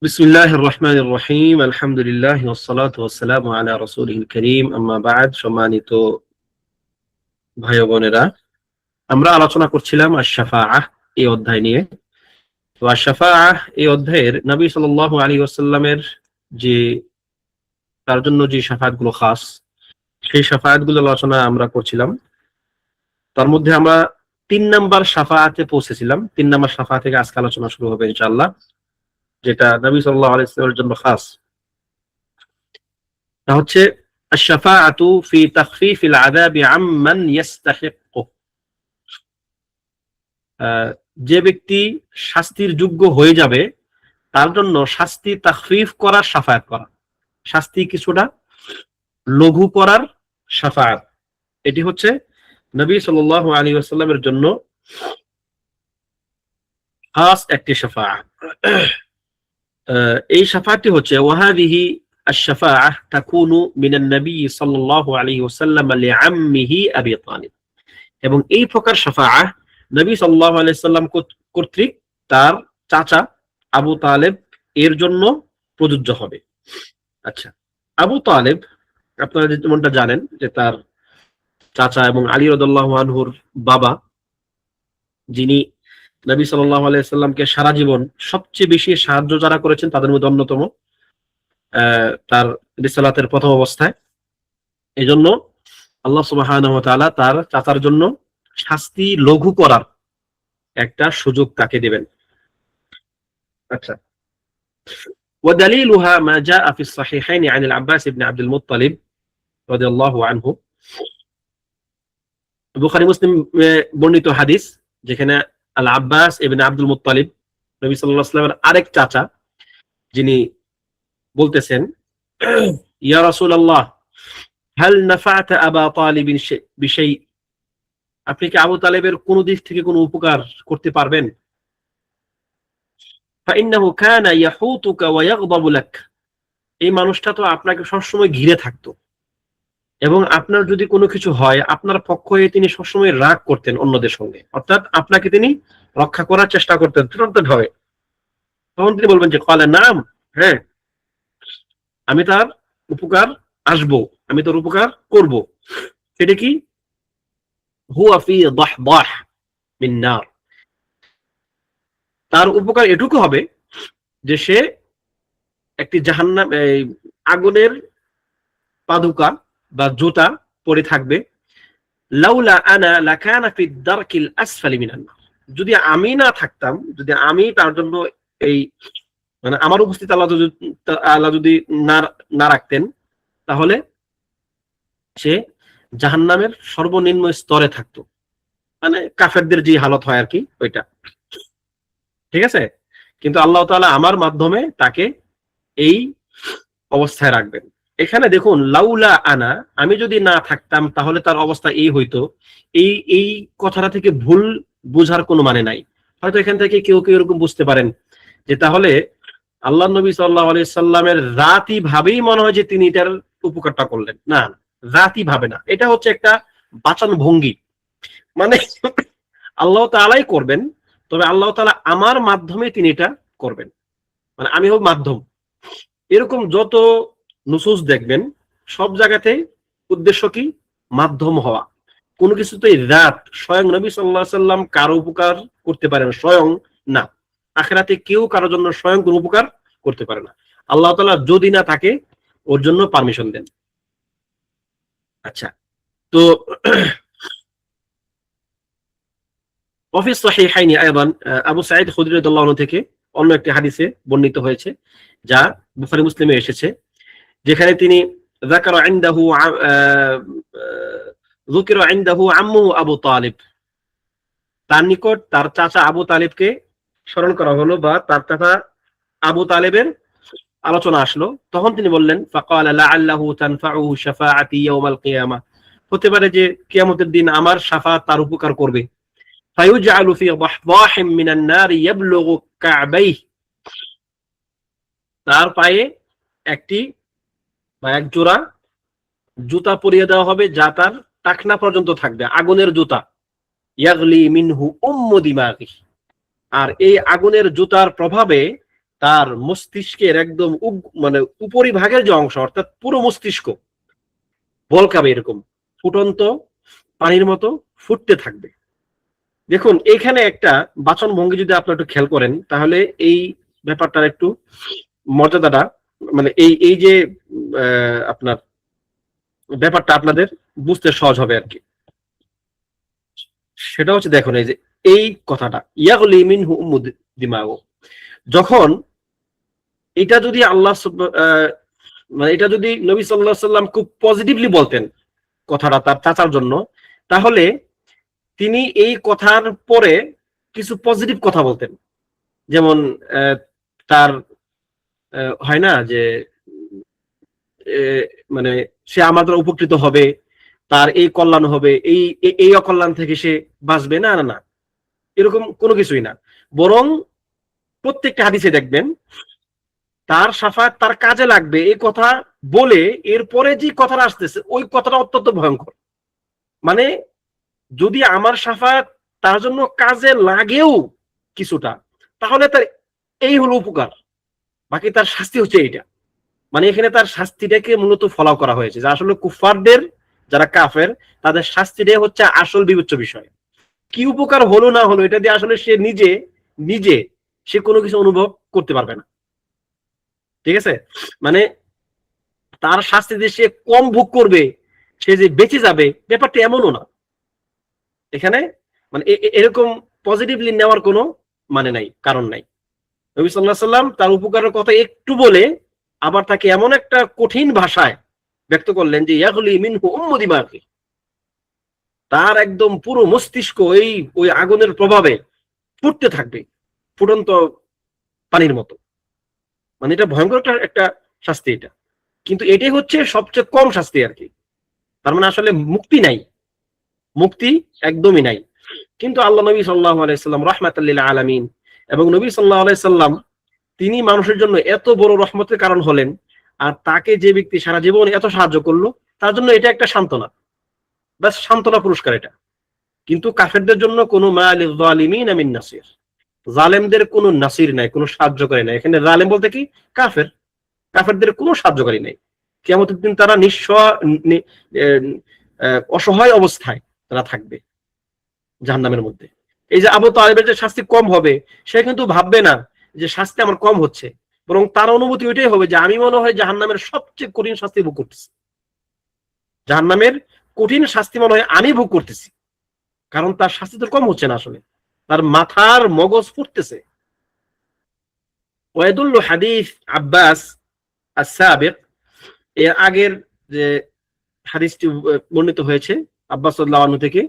বিসমিল্লাহির রহমানির রহিম আলহামদুলিল্লাহ ওয়াসসালাতু ওয়াসসালামু আলা রাসূলিল কারীম আম্মা বা'দ। সম্মানিত ভাই ও বোনেরা, আমরা আলোচনা করছিলাম আশ-শাফাআহ এই অধ্যায় নিয়ে। তো আশ-শাফাআহ এই অধ্যায়ের নবী সাল্লাল্লাহু আলাইহি ওয়াসাল্লামের যে তার জন্য যে শাফাআতগুলো খাস, সেই শাফাআতগুলো আলোচনা আমরা করছিলাম। তার মধ্যে আমরা ৩ নাম্বার শাফাআতে পৌঁছেছিলাম। ৩ নাম্বার শাফাআত থেকে আজকে আলোচনা শুরু হবে ইনশাআল্লাহ, যেটা নবী সাল্লাল্লাহু আলাইহি ওয়াসাল্লামের জন্য খাস। তা হচ্ছে আশ-শাফাআতু ফি তাখফীফিল আযাবি আম্মান ইয়াস্তাহিক্কু। যে ব্যক্তি শাস্তির যোগ্য হয়ে যাবে তার জন্য শাস্তি তাখফীফ করার শাফায়াত করা, শাস্তি কিছুটা লঘু করার শাফায়াত, এটি হচ্ছে নবী সাল্লাল্লাহু আলাইহি ওয়াসাল্লামের জন্য খাস একটি শাফাআত। এই শাফাআতটি হচ্ছে ওয়াহাদিহি আশ-শাফাআহ তাকুনু মিনান নবী সাল্লাল্লাহু আলাইহি ওয়াসাল্লাম লিআম্মিহি আবি তালিব। এবং এই প্রকার শাফাআহ নবী সাল্লাল্লাহু আলাইহি ওয়াসাল্লাম কর্তৃক তার চাচা আবু তালেব এর জন্য প্রযোজ্য হবে। আচ্ছা, আবু তালেব আপনারা যেমনটা জানেন যে তার চাচা এবং আলী রাদিয়াল্লাহু আনহুর বাবা, যিনি নবী সাল্লাল্লাহু আলাইহি ওয়াসাল্লামকে সারা জীবন সবচেয়ে বেশি সাহায্য যারা করেছেন তাদের মধ্যে অন্যতম, তার রিসালাতের প্রথম অবস্থায়। এজন্য আল্লাহ সুবহানাহু ওয়া তাআলা তার চাচার জন্য শাস্তি লঘু করার একটা সুযোগ তাকে দেবেন। আচ্ছা, ودليلها ما جاء في الصحيحين عن العباس بن عبد المطلب رضي الله عنه। বুখারী মুসলিম বর্ণিত হাদিস, যেখানে আল আব্বাস ইবনে আব্দুল মুত্তালিব নবী সাল্লাল্লাহু আলাইহি ওয়াসাল্লামের আরেক চাচা, যিনি বলতেছেন, ইয়া রাসূলুল্লাহ হাল নাফা'তা আবা তালিবিন বিশাই, আপনি কি আবু তালেবের কোন দিক থেকে কোনো উপকার করতে পারবেন? ফাইন্নাহু কানা ইয়াহুতুকা ওয়া ইয়াগদাবু লাক, এই মানুষটা তো আপনাকে সবসময় ঘিরে থাকতো এবং আপনার যদি কোনো কিছু হয় আপনার পক্ষ হয়ে তিনি সবসময় রাগ করতেন অন্যদের সঙ্গে, অর্থাৎ আপনাকে তিনি রক্ষা করার চেষ্টা করতেন তুরন্তভাবে। তখন তিনি বলবেন যে ক্বালা নাম, হ্যাঁ আমি তার উপকার আসবো, আমি তার উপকার করব। সেটা কি? হুয়া ফি দাহদাহ মিন নার, তার উপকার এটুকু হবে যে সে একটি জাহান্নাম আগুনের পাদুকা বা জুতা পরে থাকবে। লাউলা আনা লাকানা ফি দারকিল আসফালি মিনান নার, যদি আমি না থাকতাম, যদি আমি তার জন্য এই মানে আমার উপস্থিত আল্লাহ যদি না রাখতেন, তাহলে সে জাহান্নামের সর্বনিম্ন স্তরে থাকতো, মানে কাফেরদের যে হালত হয় আর কি ওইটা। ঠিক আছে, কিন্তু আল্লাহ তাআলা আমার মাধ্যমে তাকে এই অবস্থায় রাখবেন। এখানে দেখুন, লাউলা আনা, আমি যদি না থাকতাম তাহলে তার অবস্থা এই হইতো, এই কথাটা থেকে ভুল বোঝার কোনো মানে নাই। হয়তো এখান থেকে কেউ কেউ এরকম বুঝতে পারেন যে তাহলে আল্লাহ নবী সাল্লাল্লাহু আলাইহি সাল্লামের জাতি ভাবেই মনে হয় যে তিনি এটার উপকারটা করলেন। না, জাতি ভাবে না, এটা হচ্ছে একটা বাচান ভঙ্গি, মানে আল্লাহ তাআলাই করবেন, তবে আল্লাহ তাআলা আমার মাধ্যমে তিনি এটা করবেন, মানে আমি হব মাধ্যম। এরকম যত নুসুস দেখবেন সব জায়গাতে উদ্দেশ্য কি? মাধ্যম হওয়া। কোনো কিছুতেই রাত স্বয়ং নবী সাল্লাল্লাহু আলাইহি সাল্লাম কারো উপকার করতে পারেন, স্বয়ং না। আখিরাতে কেউ কারোর জন্য স্বয়ং কোনো উপকার করতে পারে না, আল্লাহ তাআলা যদি না থাকে ওর জন্য পারমিশন দেন। আচ্ছা, তো অফিস সহিহাইনি আইদান, আবু সাঈদ খুদরি রাদিয়াল্লাহু আনহু থেকে অন্য একটি হাদিসে বর্ণিত হয়েছে, যা বুখারী মুসলিমে এসেছে, যেখানে তিনি যাকারা ইনদাহু যুকিরা ইনদাহু আম্মু আবু তালিব, তার নিকট তার চাচা আবু তালিবকে স্মরণ করা হলো, বা তার চাচা আবু তালেবের আলোচনা আসলো। তখন তিনি বললেন, ফাকালা লাআল্লাহু তানফাউহু শাফাআতি ইয়াউমাল কিয়ামাহ, হতে পারে যে কিয়ামতের দিন আমার শাফাআত তার উপকার করবে। ফায়ুজআলু ফি দাহদাহিম মিনান নারি ইয়াবলুগু কা'বাইহি, তার পায়ে একটি বা এক জোড়া জুতা পরিয়ে দেওয়া হবে যা তার টাকনা পর্যন্ত থাকবে, আগুনের জুতা। ইয়াগলি মিনহু উম্মু দিমাগি, আর এই আগুনের জুতার প্রভাবে তার মস্তিষ্কের একদম মানে উপরিভাগের যে অংশ, অর্থাৎ পুরো মস্তিষ্ক বলকাবে, এরকম ফুটন্ত পানির মতো ফুটতে থাকবে। দেখুন এখানে একটা বাচন ভঙ্গি যদি আপনারা একটু খেয়াল করেন, তাহলে এই ব্যাপারটার একটু মর্যাদাটা, মানে এই এই যে আপনার ব্যাপারটা আপনাদের বুঝতে সহজ হবে আর কি। সেটা হচ্ছে দেখুন, এই যে এই কথাটা ইয়াগলি মিনহু দিমাগো, যখন এটা যদি আল্লাহ মানে এটা যদি নবী সাল্লাল্লাহু আলাইহি সাল্লাম খুব পজিটিভলি বলতেন কথাটা তার চাচার জন্য, তাহলে তিনি এই কথার পরে কিছু পজিটিভ কথা বলতেন। যেমন তার হয় না যে মানে সে আমাদের উপকৃত হবে, তার এই কল্যাণ হবে, এই এই অকল্যাণ থেকে সে বাঁচবে, না না না, এরকম কোনো কিছুই না। বরং প্রত্যেকটা হাদিসে দেখবেন তার শাফাত তার কাজে লাগবে এই কথা বলে এরপরে যে কথাটা আসতেছে ওই কথাটা অত্যন্ত ভয়ঙ্কর। মানে যদি আমার শাফাত তার জন্য কাজে লাগেও কিছুটা, তাহলে তার এই হলো উপকার, বাকি তার শাস্তি হচ্ছে এইটা। মানে এখানে তার শাস্তিটাকে মূলত ফলাও করা হয়েছে, যে আসলে কুফারদের যারা কাফের তাদের শাস্তিটাই হচ্ছে আসল বিবেচ্য বিষয়। কি উপকার হলো না হলো এটা দিয়ে আসলে সে নিজে নিজে সে কোনো কিছু অনুভব করতে পারবে না। ঠিক আছে, মানে তার শাস্তি দিয়ে সে কম ভোগ করবে, সে যে বেঁচে যাবে ব্যাপারটা এমনও না। এখানে মানে এরকম পজিটিভলি নেওয়ার কোনো মানে নাই, কারণ নাই। নবী সাল্লাল্লাহু আলাইহি সাল্লাম তার উপকারের কথা একটু বলে আবার তাকে এমন একটা কঠিন ভাষায় ব্যক্ত করলেন যে ইয়াগলি মিনহু দিমাগি, তার একদম পুরো মস্তিষ্ক ওই আগুনের প্রভাবে ফুটতে থাকবে ফুটন্ত পানির মতো। মানে এটা ভয়ঙ্কর একটা শাস্তি এটা, কিন্তু এটাই হচ্ছে সবচেয়ে কম শাস্তি আর কি। তার মানে আসলে মুক্তি নাই, মুক্তি একদমই নাই। কিন্তু আল্লাহ নবী সাল্লাল্লাহু আলাইহি সাল্লাম রাহমাতাল লিল আলামিন, এবং নবী সাল্লাল্লাহু আলাইহি সাল্লাম তিনি মানুষের জন্য এত বড় রহমতের কারণ হলেন, আর তাকে যে ব্যক্তি সারা জীবন এত সাহায্য করলো তার জন্য এটা একটা সান্ত্বনা, বাস সান্ত্বনা পুরস্কার এটা। কিন্তু কাফেরদের জন্য কোনো মালিল যালিমিন মিন নাসির, জালেমদের কোনো নাসির নাই, কোনো সাহায্যকারী নাই। এখানে জালেম বলতে কি কাফের, কাফেরদের কোনো সাহায্যকারী নাই। কিয়ামতের দিন তারা অসহায় অবস্থায় তারা থাকবে জাহান্নামের মধ্যে। এই যে আবু তালেবের যে শাস্তি কম হবে, সে কিন্তু ভাববে না যে শাস্তি আমার কম হচ্ছে, বরং তার অনুভূতি ওইটাই হবে যে আমি মনে হয় জাহান্নামের সবচেয়ে কঠিন শাস্তি ভোগ করতেছি, জাহান্নামের কঠিন শাস্তি মনে হয় আমি ভোগ করতেছি। কারণ তার শাস্তি তো কম হচ্ছে না, আসলে তার মাথার মগজ ফুটতেছে। ওয়াইদুল্লু হাদিস আব্বাস আস-সাবিক, এর আগের যে হাদিসটি বর্ণিত হয়েছে আব্বাস রাদিয়াল্লাহু আনহু থেকে,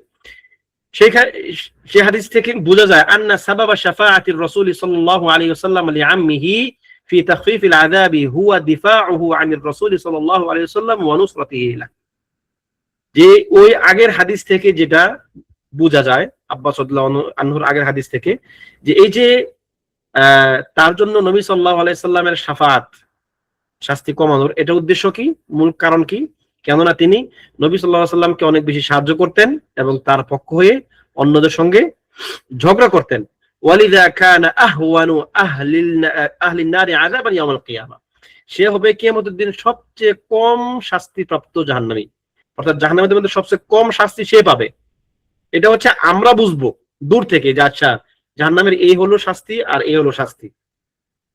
সেই হাদিস থেকে বোঝা যায় আন্না সাবাবা শাফাআতির রাসূল সাল্লাল্লাহু আলাইহি ওয়াসাল্লাম লিআম্মিহি ফি তাখফিফিল আযাবি হুয়া দিফাউহু আনির রাসূল সাল্লাল্লাহু আলাইহি ওয়াসাল্লাম ওয়া নুসরাতিহি লা। যে ওই আগের হাদিস থেকে যেটা বোঝা যায় আব্বাস রাদিয়াল্লাহু আনহুর আগের হাদিস থেকে, যে এই যে তার জন্য নবী সাল্লাল্লাহু আলাইহি সাল্লামের শাফাআত শাস্তি কমানোর এটা উদ্দেশ্য কি, মূল কারণ কি? কেননা তিনি নবী সাল্লাল্লাহু আলাইহি সাল্লামকে অনেক বেশি সাহায্য করতেন এবং তার পক্ষ হয়ে অন্যদের সঙ্গে ঝগড়া করতেন। ওয়ালিদা কানা আহওয়ানু আহলিন নারি আযাবান ইয়াউমাল কিয়ামা, সে হবে কিয়ামতের দিন সবচেয়ে কম শাস্তিপ্রাপ্ত জাহান্নামী, অর্থাৎ জাহান্নামীদের মধ্যে সবচেয়ে কম শাস্তি সে পাবে। এটা হচ্ছে আমরা বুঝবো দূর থেকে যে আচ্ছা জাহান্নামের এই হলো শাস্তি আর এই হলো শাস্তি।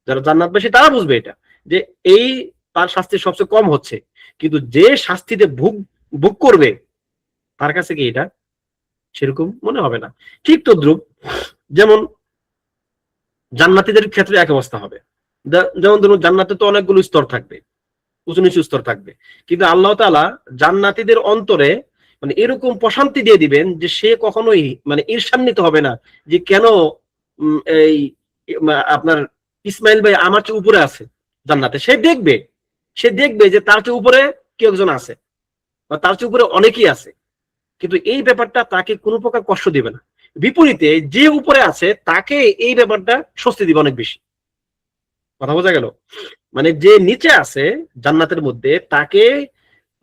যারা জান্নাতবাসী তারা বুঝবে এটা, যে এই তার শাস্তি সবচেয়ে কম হচ্ছে, কিন্তু যে শাস্তিতে ভোগ করবে তার কাছে কি এটা সেরকম মনে হবে না। ঠিক তদ্রুপ যেমন জান্নাতীদের ক্ষেত্রে এক অবস্থা হবে। যেমন ধরুন জান্নাতে তো অনেকগুলো স্তর থাকবে, উঁচু নিচু স্তর থাকবে, কিন্তু আল্লাহ তাআলা জান্নাতীদের অন্তরে মানে এরকম প্রশান্তি দিয়ে দিবেন যে সে কখনোই মানে ঈর্ষান্বিত হবে না যে কেন এই আপনার ইসমাইল ভাই আমার চেয়ে উপরে আছে জান্নাতে। সে দেখবে যে তার চেয়ে উপরে কেউ একজন আছে বা তার চেয়ে উপরে অনেকেই আছে, কিন্তু এই ব্যাপারটা তাকে কোনো প্রকার কষ্ট দিবে না। বিপরীতে যে উপরে আছে তাকে এই ব্যাপারটা স্বস্তি দিবে অনেক বেশি। কথা বোঝা গেল? মানে যে নিচে আছে জান্নাতের মধ্যে তাকে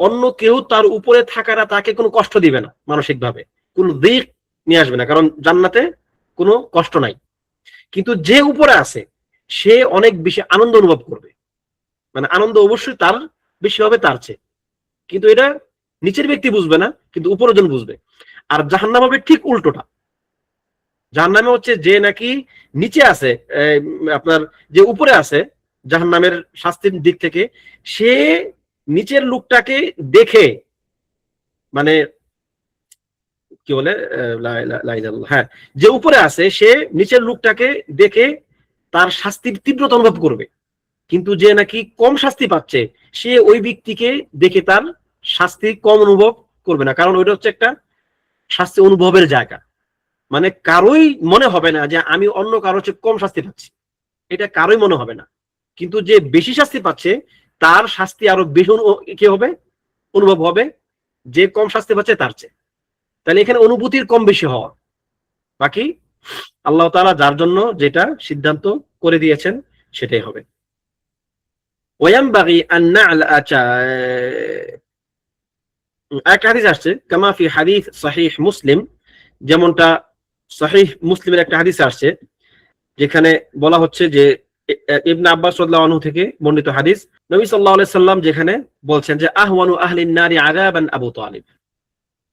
অন্য কেউ তার উপরে থাকারা তাকে কোনো কষ্ট দিবে না, মানসিক ভাবে কোনো দিক নিয়ে আসবে না, কারণ জান্নাতে কোনো কষ্ট নাই। কিন্তু যে উপরে আছে সে অনেক বেশি আনন্দ অনুভব করবে, মানে আনন্দ অবশ্যই তার বেশি হবে তার চেয়ে, কিন্তু এটা নিচের ব্যক্তি বুঝবে না, কিন্তু উপরের জন বুঝবে। আর জাহান্নাম হবে ঠিক উল্টোটা। জাহান্নামে হচ্ছে যে নাকি নিচে আছে, আপনার যে উপরে আছে জাহান্নামের শাস্তির দিক থেকে, সে নিচের লোকটাকে দেখে, মানে কি বলে, হ্যাঁ, যে উপরে আছে সে নিচের লোকটাকে দেখে তার শাস্তির তীব্রতা অনুভব করবে, কিন্তু যে নাকি কম শাস্তি পাচ্ছে সে ওই ব্যক্তিকে দেখে তার শাস্তি কম অনুভব করবে না, কারণ ওইটা হচ্ছে একটা শাস্তি অনুভবের জায়গা। মানে কারোই মনে হবে না যে আমি অন্য কারো চেয়ে কম শাস্তি পাচ্ছি, এটা কারোই মনে হবে না। কিন্তু যে বেশি শাস্তি পাচ্ছে তার শাস্তি আরো বেশি কি হবে, অনুভব হবে, যে কম শাস্তি পাচ্ছে তার চেয়ে। তাহলে এখানে অনুভূতির কম বেশি হওয়া, বাকি আল্লাহ তাআলা যার জন্য যেটা সিদ্ধান্ত করে দিয়েছেন সেটাই হবে। ওয়ায়ামবাগি আন না'লা, একটা হাদিস আসছে কামা ফি হাদিস সহিহ মুসলিম, যেমনটা সহিহ মুসলিমের একটা হাদিস আসছে যেখানে বলা হচ্ছে যে ইবনে আব্বাস রাদিয়াল্লাহু আনহু থেকে বর্ণিত হাদিস, নবী সাল্লাল্লাহু আলাইহি সাল্লাম যেখানে বলছেন যে আহওয়ানু আহলিন নারি আযাবান আবু তালিব,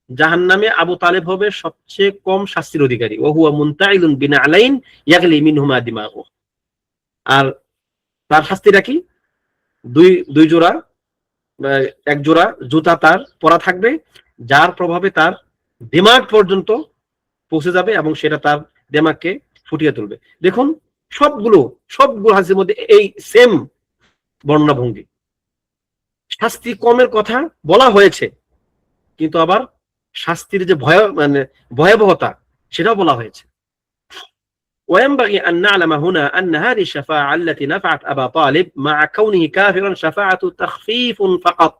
জাহান্নামে আবু তালেব হবে সবচেয়ে কম শাস্তির অধিকারী, ওয়া হুয়া মুনতাইলুন বিনালাইন ইয়াগলি মিনহুমা দিমাগু, আর তার শাস্তিটা কি, দুই দুই জোড়া, এক জোড়া জুতা তার পরা থাকবে, যার প্রভাবে তার দিমাগ পর্যন্ত পৌঁছে যাবে এবং সেটা তার দিমাগকে ফুটিয়ে তুলবে। দেখুন সবগুলো সবগুলো হাদিসের মধ্যে এই সেম বর্ণনা ভঙ্গি, শাস্তি কমের কথা বলা হয়েছে, কিন্তু আবার শাস্তির যে মানে ভয়াবহতা সেটাও বলা হয়েছে। وينبغي أن نعلم هنا أن هذه الشفاعة التي نفعت أبا طالب مع كونه كافرا شفاعة تخفيف فقط।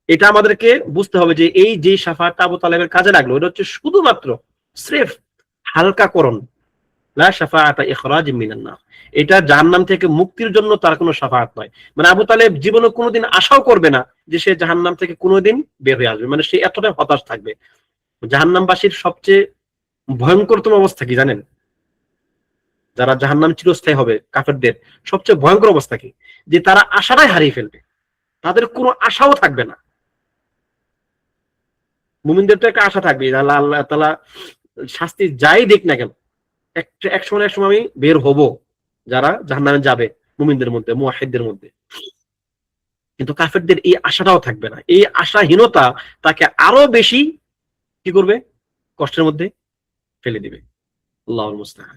এটা আমাদেরকে বুঝতে হবে যে এই যে শাফাআত আবু তালেবের কাজে লাগলো এটা হচ্ছে শুধুমাত্র স্রেফ হালকাকরণ, লা শাফাআতা ইখরাজ মিনান নার, এটা জাহান্নাম থেকে মুক্তির জন্য তার কোনো শাফাআত নয়। মানে আবু তালেব জীবনে কোনোদিন আশাও করবে না যে সে জাহান্নাম থেকে কোনোদিন বের হয়ে আসবে, মানে সে এতটা হতাশ থাকবে। জাহান্নামবাসীর সবচেয়ে ভয়ঙ্করতম অবস্থা কি জানেন? যারা জাহান্নাম চিরস্থায়ী হবে কাফেরদের সবচেয়ে ভয়ঙ্কর অবস্থা কি, যে তারা আশাটাই হারিয়ে ফেলবে, তাদের কোনো আশাও থাকবে না। মুমিনদের তো একটা আশা থাকবে, আল্লাহ তাআলা শাস্তি যাই দিক না কেন এক সময় আমি বের হব, যারা জাহান্নামে যাবে মুমিনদের মধ্যে, মুওয়াহিদদের মধ্যে। কিন্তু কাফেরদের এই আশাটাও থাকবে না, এই আশাহীনতা তাকে আরো বেশি কি করবে, কষ্টের মধ্যে ফেলে দিবে। আল্লাহুল মুস্তাআন।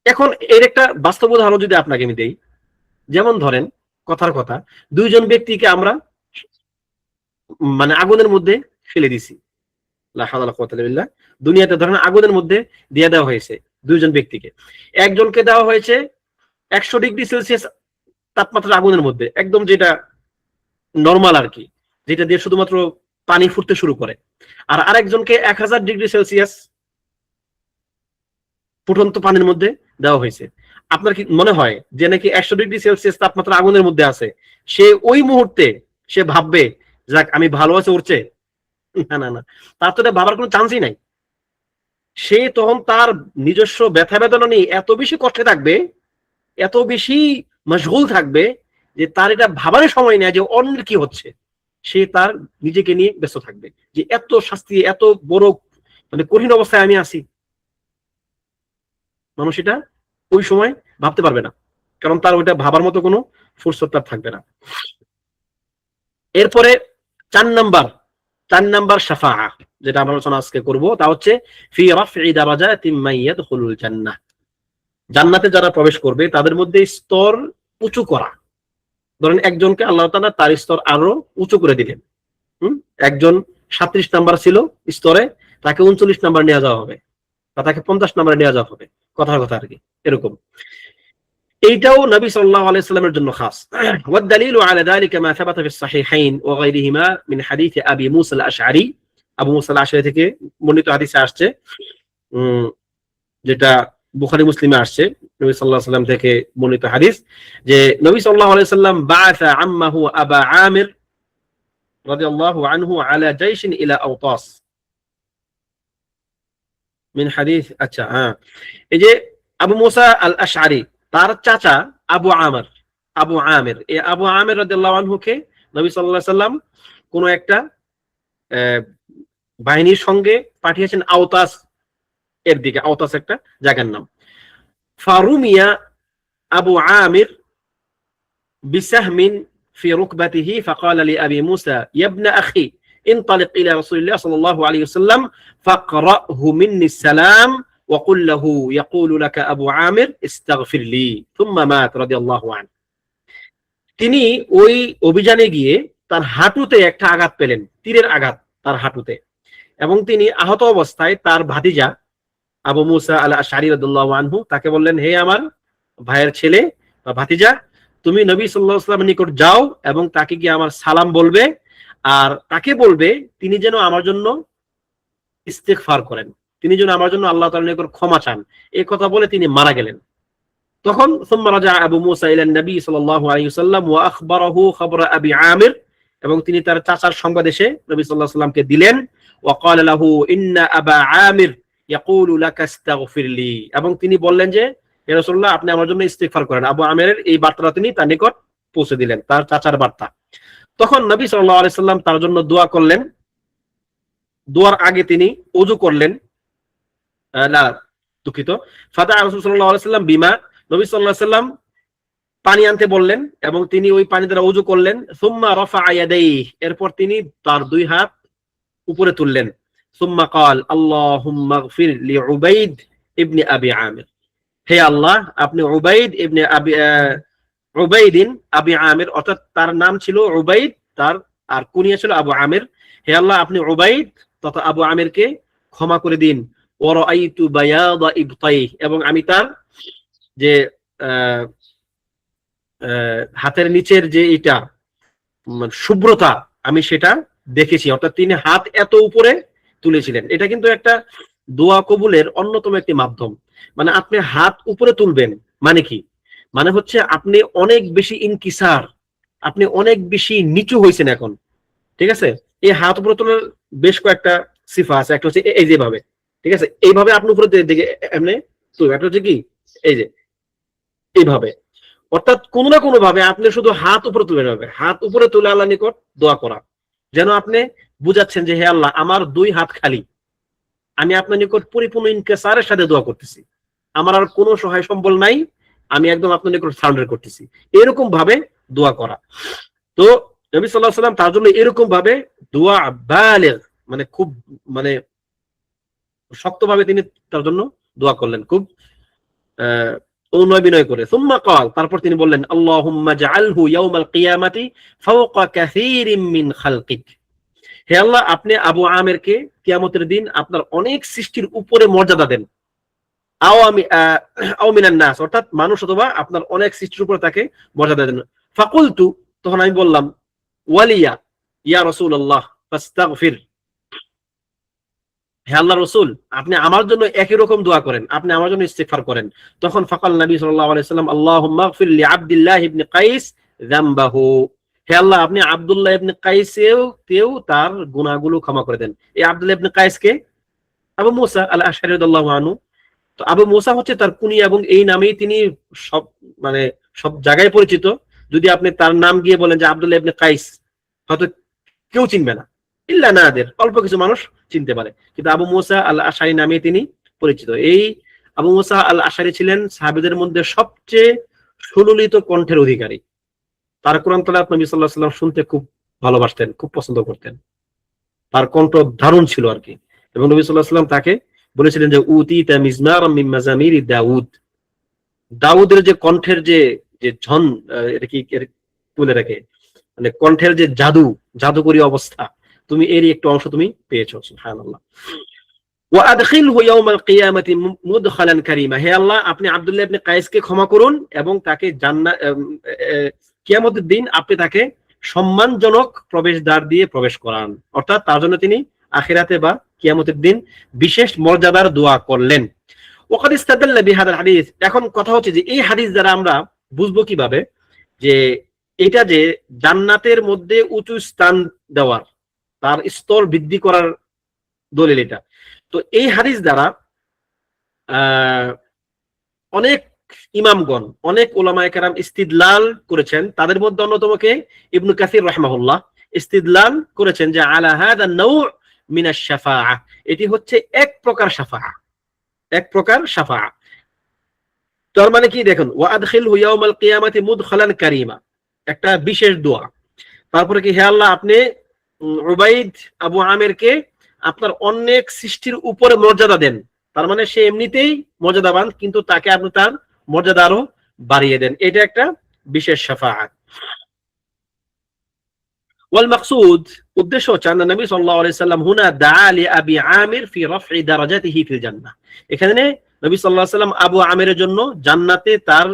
এখন এর একটা বাস্তব উদাহরণ যদি আপনাকে আমি দেই, যেমন ধরেন কথার কথা, দুইজন ব্যক্তিকে আমরা মানে আগুনের মধ্যে ফেলে দিছি, লা হাওলা ওয়ালা কুওয়াতা ইল্লা বিল্লাহ, দুনিয়াতে ধরেন আগুনের মধ্যে দিয়ে দেওয়া হয়েছে দুইজন ব্যক্তিকে, একজনকে দেওয়া হয়েছে 100 ডিগ্রি সেলসিয়াস তাপমাত্রা আগুনের মধ্যে, একদম যেটা নরমাল আর কি, যেটা দিয়ে শুধুমাত্র পানি ফুটতে শুরু করে, আর আরেকজনকে 1000 ডিগ্রি সেলসিয়াস ফুটন্ত পানির মধ্যে দেওয়া হয়েছে। আপনার কি মনে হয় যে নাকি 100 ডিগ্রি সেলসিয়াস তাপমাত্রা আগুনের মধ্যে আছে সে ওই মুহূর্তে সে ভাববে যাক আমি ভালো আছে উঠছে? না না না, তার তো এটা ভাবার কোনো চান্সই নাই। সে তখন তার নিজস্ব ব্যথা বেদনা নিয়ে এত বেশি কষ্টে থাকবে, এত বেশি মশগুল থাকবে যে তার এটা ভাবার সময় নেই যে অন্যের কি হচ্ছে, সে তার নিজেকে নিয়ে ব্যস্ত থাকবে যে এত শাস্তি, এত বড় মানে কঠিন অবস্থায় আমি আছি। মানুষ এটা ওই সময় ভাবতে পারবে না, কারণ তার ওইটা ভাবার মতো কোনো ফুরসত তার থাকবে না। এরপরে 4 নাম্বার শাফাআ যেটা আমরা আলোচনা আজকে করব তা হচ্ছে ফি রাফঈ দারাজাতিম মান ইয়াদখুলুল জান্নাহ, জান্নাতে যারা প্রবেশ করবে তাদের মধ্যে স্তর উঁচু করা। ধরেন একজনকে আল্লাহ তাআলা তার স্তর আরো উঁচু করে দিলেন, একজন 37 নাম্বার ছিল স্তরে, তাকে 39 নাম্বার নিয়ে যাওয়া হবে, বা তাকে 50 নাম্বারে নিয়ে যাওয়া হবে, কথার কথা আর কি এরকম। এইটাও নবী সাল্লাল্লাহু আলাইহি সাল্লামের জন্য খাস। والدليل على ذلك ما ثبت في الصحيحين وغيرهما من حديث ابي موسى الاشعري, আবু মুসা আল-আশআরী থেকে বর্ণিত হাদিসে আসছে, যেটা বুখারী মুসলিমে আসছে, নবী সাল্লাল্লাহু আলাইহি সাল্লাম থেকে বর্ণিত হাদিস, যে নবী সাল্লাল্লাহু আলাইহি সাল্লাম বাআসা আম্মাহু আবা আমির রাদিয়াল্লাহু আনহু আলা জাইশিন ইলা আওতাস মিন হাদিস। আচ্ছা হ্যাঁ, এই যে আবু মুসা আল আশআরি তার চাচা আবু আমর, আবু আমির, এই আবু আমির রাদিয়াল্লাহু আনহুকে নবী সাল্লাল্লাহু আলাইহি সাল্লাম কোন একটা বাহিনীর সঙ্গে পাঠিয়েছেন আওতাস এর দিকে। আওতাস একটা জায়গার নাম। ফারুমিয়া আবু আমির বিসাহমিন في ركبته فقال لأبي موسى يا ابن أخي انطلق إلى رسول الله صلى الله عليه وسلم فاقرأه مني السلام وقل له يقول لك أبو عامر استغفر لي ثم مات رضي الله عنه। তিনি ওই অভিযানে গিয়ে তার হাঁটুতে একটা আঘাত পেলেন, তীরের আঘাত তার হাঁটুতে, এবং তিনি আহত অবস্থায় তার ভাতিজা আবু মুসা আল আশআরি রাদিয়াল্লাহু আনহু তাকে বললেন, হে আমার ভাইয়ের ছেলে বা ভাতিজা, তুমি নবী সাল্লাল্লাহু আলাইহি ওয়াসাল্লামের নিকট যাও এবং তাকে গিয়ে আমার সালাম বলবে, আর তাকে বলবে তিনি যেন আমার জন্য ইস্তিগফার করেন, তিনি যেন আমার জন্য আল্লাহ তাআলার নিকট ক্ষমা চান। এই কথা বলে তিনি মারা গেলেন। তখন ثم رجع আবু মুসা ইলা নবী সাল্লাল্লাহু আলাইহি ওয়াসাল্লাম ওয়া আখবারাহু খবর আবি আমির, এবং তিনি তার চাচার সংবাদ এসে নবী সাল্লাল্লাহু আলাইহি ওয়াসাল্লামকে দিলেন। ওয়া ক্বালা লাহু ইন্না আবা আমির ইয়াকুলু লাকা ইস্তাগফির লি, এবং তিনি বললেন যে হে রাসূলুল্লাহ আপনি আমার জন্য ইস্তিগফার করেন। আবু আমিরের এই বার্তাটা তিনি তার নিকট পৌঁছে দিলেন, তার চাচার বার্তা। তখন নবী সাল্লাল্লাহু আলাইহি ওয়াসাল্লাম তার জন্য দোয়া করলেন। দোয়ার আগে তিনি ওযু করলেন, না দুঃখিত, ফাদা রাসূল সাল্লাল্লাহু আলাইহি ওয়াসাল্লাম বিমা, নবী সাল্লাল্লাহু আলাইহি ওয়াসাল্লাম পানি আনতে বললেন এবং তিনি ওই পানি দ্বারা ওযু করলেন। সুম্মা রাফা ইয়াদাইহি, এরপর তিনি তার দুই হাত উপরে তুললেন। সুম্মা ক্বাল আল্লাহুম্মা গফির লি উবাইদ ইবনে আবি আমির, হে আল্লাহ আপনি উবাইদিন আবি আমির, অর্থাৎ তার নাম ছিল উবাইদ, তার আর কুনিয়া ছিল আবু আমির, হে আল্লাহ আপনি উবাইদ তথা আবু আমিরকে ক্ষমা করে দিন। ওয়া রাআইতু বায়াদা ইবতাইহি, এবং আমি তার যে হাতের নিচের যে এটা শুভ্রতা আমি সেটা দেখেছি, অর্থাৎ তিনি হাত এত উপরে তুলেছিলেন। এটা কিন্তু একটা দোয়া কবুলের অন্যতম একটি মাধ্যম। মানে আপনি হাত উপরে তুলবেন মানে কি, মানে হচ্ছে আপনি অনেক বেশি ইনকিসার, আপনি অনেক বেশি নিচু হয়েছেন এখন, ঠিক আছে। এই হাত উপরে তোলার বেশ কয়েকটা সিফা আছে। একটা হচ্ছে এই যেভাবে, ঠিক আছে, এইভাবে আপনি উপরে দিকে এমনি তুলবেন। একটা হচ্ছে কি এই যে এইভাবে, অর্থাৎ কোনো না কোনো ভাবে আপনি শুধু হাত উপরে তুলে যাবে, হাত উপরে তুলে আল্লাহ নিকট দোয়া করা, যেন আপনি বুঝাচ্ছেন যে হে আল্লাহ আমার দুই হাত খালি, আমি আপনার নিকট পরিপূর্ণ ইনকিসারের সাথে দোয়া করতেছি, আমার আর কোনো সহায় সম্বল নাই, আমি একদম আপনার নিকট সারেন্ডার করতেছি, এরকম ভাবে দোয়া করা। তো নবী সাল্লাল্লাহু আলাইহি ওয়াসাল্লাম তার জন্য এরকম ভাবে দোয়া বালিগ, মানে খুব মানে শক্তভাবে তিনি তার জন্য দোয়া করলেন, খুব অনুনয় বিনয় করে। সুম্মা ক্বাল, তারপর তিনি বললেন আল্লাহুম্মা জাআলহু ইয়াউমাল কিয়ামাতি ফাওকা কাসীরিম মিন খালকিক, হে আল্লাহ আপনি আবু আমিরকে কিয়ামতের দিন আপনার অনেক সৃষ্টির উপরে মর্যাদা দেন। আও মিনান নাস, অর্থাৎ মানুষ অথবা আপনার অনেক সৃষ্টির উপরে তাকে মর্যাদা দেন। ফাকুলতু, তখন আমি বললাম ওয়ালিয়া ইয়া রাসূলুল্লাহ ফাস্তাগফির, হে আল্লাহ রাসূল আপনি আমার জন্য একই রকম দোয়া করেন, আপনি আমার জন্য ইস্তিগফার করেন। তখন ফাকাল নবী সাল্লাল্লাহু আলাইহি ওয়াসাল্লাম আল্লাহুম্মা গফির লি আব্দুল্লাহ ইবনে কাইস যামবাহু, হে আল্লাহ আপনি আব্দুল্লাহ ইবনে কাইসেও তার গুনাহগুলো ক্ষমা করে দেন। এই আব্দুল্লাহ ইবনে কাইস কে? আবু মুসা আল আশআরি রাদিয়াল্লাহু আনহু। তো আবু মুসা হচ্ছে তার কুনিয়া, এবং এই নামেই তিনি সব মানে সব জায়গায় পরিচিত। যদি আপনি তার নাম গিয়ে বলেন যে আব্দুল্লাহ ইবনে কাইস, হয়তো কেউ চিনবে না, ইল্লা নাদের, অল্প কিছু মানুষ চিনতে পারে, কিন্তু আবু মুসা আল আশআরি নামে তিনি পরিচিত। এই আবু মুসা আল আশআরি ছিলেন সাহাবীদের মধ্যে সবচেয়ে সুললিত কণ্ঠের অধিকারী। তার কোরআন তেলাওয়াত নবী সাল্লাল্লাহু আলাইহি ওয়াসাল্লাম শুনতে খুব ভালোবাসতেন, খুব পছন্দ করতেন, তার কণ্ঠ দারুণ ছিল আর কি। এবং নবী সাল্লাল্লাহু আলাইহি ওয়াসাল্লাম তাকে বলেছিলেন যে উতিতা মিজমারাম মিন মাজামিরি দাউদ, দাউদের যে কণ্ঠের যে যে ঝন, এটা কি তুলে রাখে, মানে কণ্ঠের যে জাদুকরী অবস্থা, তুমি এরই একটু অংশ তুমি পেয়েছো। সুবহানাল্লাহ। ওয়া আদখিলহু ইয়াওমাল কিয়ামাতি মুদখালান কারীমা, হে আল্লাহ আপনি আব্দুল্লাহ ইবনে কাইসকে ক্ষমা করুন এবং তাকে জান্নাত কিয়ামতের দিন আপনি তাকে সম্মানজনক প্রবেশদ্বার দিয়ে প্রবেশ করান, অর্থাৎ তার জন্য তিনি আখিরাতে বা কিয়ামতের দিন বিশেষ মর্যাদার দোয়া করলেন। ওয়াকাদ ইস্তাদাল্লা বিহাদাল হাদিস, এখন কথা হচ্ছে যে এই হাদিস দ্বারা আমরা বুঝবো কিভাবে যে এটা যে জান্নাতের মধ্যে উঁচু স্থান দেওয়ার, তার স্তর বৃদ্ধি করার দলিল এটা। তো এই হাদিস দ্বারা অনেক ইমামগণ, অনেক ওলামায়ে কেরাম ইস্তিদলাল করেছেন, তাদের মধ্যে অন্যতম কে ইবনে কাসির রাহিমাহুল্লাহ ইস্তিদলাল করেছেন যে আলা হাদা নাউ মিনাশ শাফাআহ, এটি হচ্ছে এক প্রকার শাফাআহ, এক প্রকার শাফাআহ। তার মানে কি দেখুন, ওয়া আদখিলহু ইয়াউমাল কিয়ামাতি মুদখালান কারীমা, একটা বিশেষ দোয়া। তারপরে কি, হে আল্লাহ আপনি উবাইদ আবু আমিরকে আপনার অনেক সৃষ্টির উপরে মর্যাদা দেন, তার মানে সে এমনিতেই মর্যাদাবান, কিন্তু তাকে আপনি তার মর্যাদা আরো বাড়িয়ে দেন। এটা একটা বিশেষ শাফাআত। ওয়াল মাকসুদ, উদ্দেশ্য হচ্ছে আন্না নবী সাল্লাল্লাহু আলাইহি সাল্লাম হুনা দাআ লি আবি আমির ফি রাফই দারাজাতিহি ফিল জান্নাহ, এখানে নবী সাল্লাল্লাহু আলাইহি সাল্লাম আবু আমিরের জন্য জান্নাতে তার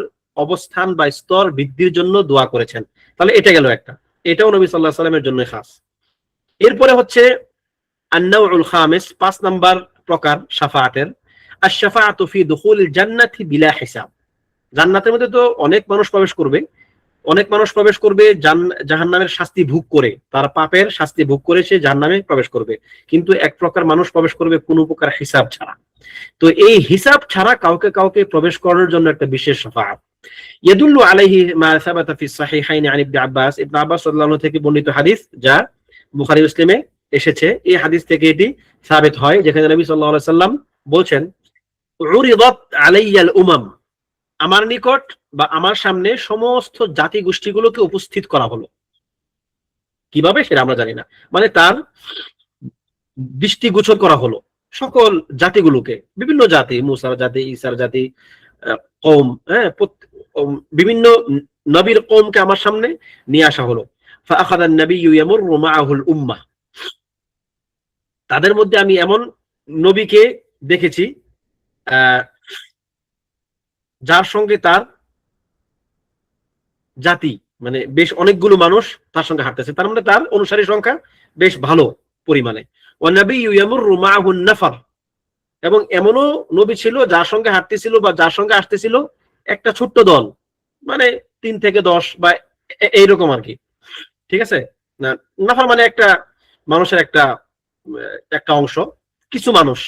অবস্থান বা স্তর বৃদ্ধির জন্য দোয়া করেছেন। তাহলে এটা গেল একটা, এটাও নবী সাল্লাল্লাহু আলাইহি সাল্লামের জন্য খাস। এরপরে হচ্ছে আন-নাউউল খামিস, ৫ নাম্বার প্রকার শাফাআতের, আশ-শাফাআতু ফি দুখুলিল জান্নাতি বিলা হিসাব। জান্নাতের মধ্যে তো অনেক মানুষ প্রবেশ করবে, অনেক মানুষ প্রবেশ করবে জাহান্নামের শাস্তি ভোগ করে, তার পাপের শাস্তি ভোগ করে সে জাহান্নামে প্রবেশ করবে, কিন্তু এক প্রকার মানুষ প্রবেশ করবে কোনো প্রকার হিসাব ছাড়া। তো এই হিসাব ছাড়া কাউকে কাউকে প্রবেশ করানোর জন্য একটা বিশেষ শাফাআত। ইয়াদুল্লু আলাইহি মা সাবাতা ফি সাহিহাইন আন ইবনে আব্বাস, ইবনে আব্বাস রাদিয়াল্লাহু আনহু থেকে বর্ণিত হাদিস, যা বুখারী মুসলিমে এসেছে। এই হাদিস থেকে এটি সাবিত হয়, যেখানে নবী সাল্লাল্লাহু আলাইহি সাল্লাম বলছেন, উরিদাত আলাইয়াল উমাম, আমার নিকট বা আমার সামনে সমস্ত জাতি গোষ্ঠীগুলোকে উপস্থিত করা হলো। কিভাবে সেটা আমরা জানি না, মানে তার দৃষ্টিগোচর করা হলো সকল জাতিগুলোকে, বিভিন্ন জাতি, মুসার জাতি, ঈসার জাতি, কওম, বিভিন্ন নবীর কওমকে আমার সামনে নিয়ে আসা হলো। ফাআখাযা আন-নাবিয়্যু ইয়ামুররু মাআহুল উম্মাহ, তাদের মধ্যে আমি এমন নবীকে দেখেছি যার সঙ্গে তার জাতি, মানে বেশ অনেকগুলো মানুষ তার সঙ্গে হাঁটতেছে, তার মানে তার অনুসারী সংখ্যা বেশ ভালো পরিমাণে। ওয়া নাবিয়্যু ইয়ামুররু মাআহুন নাফার, এবং এমনও নবী ছিল যার সঙ্গে হাঁটতেছিল বা যার সঙ্গে আসতেছিল একটা ছোট্ট দল, মানে 3 থেকে 10 বা এইরকম আর কি, ঠিক আছে না। নাফার মানে একটা মানুষের একটা একটা অংশ, কিছু মানুষ।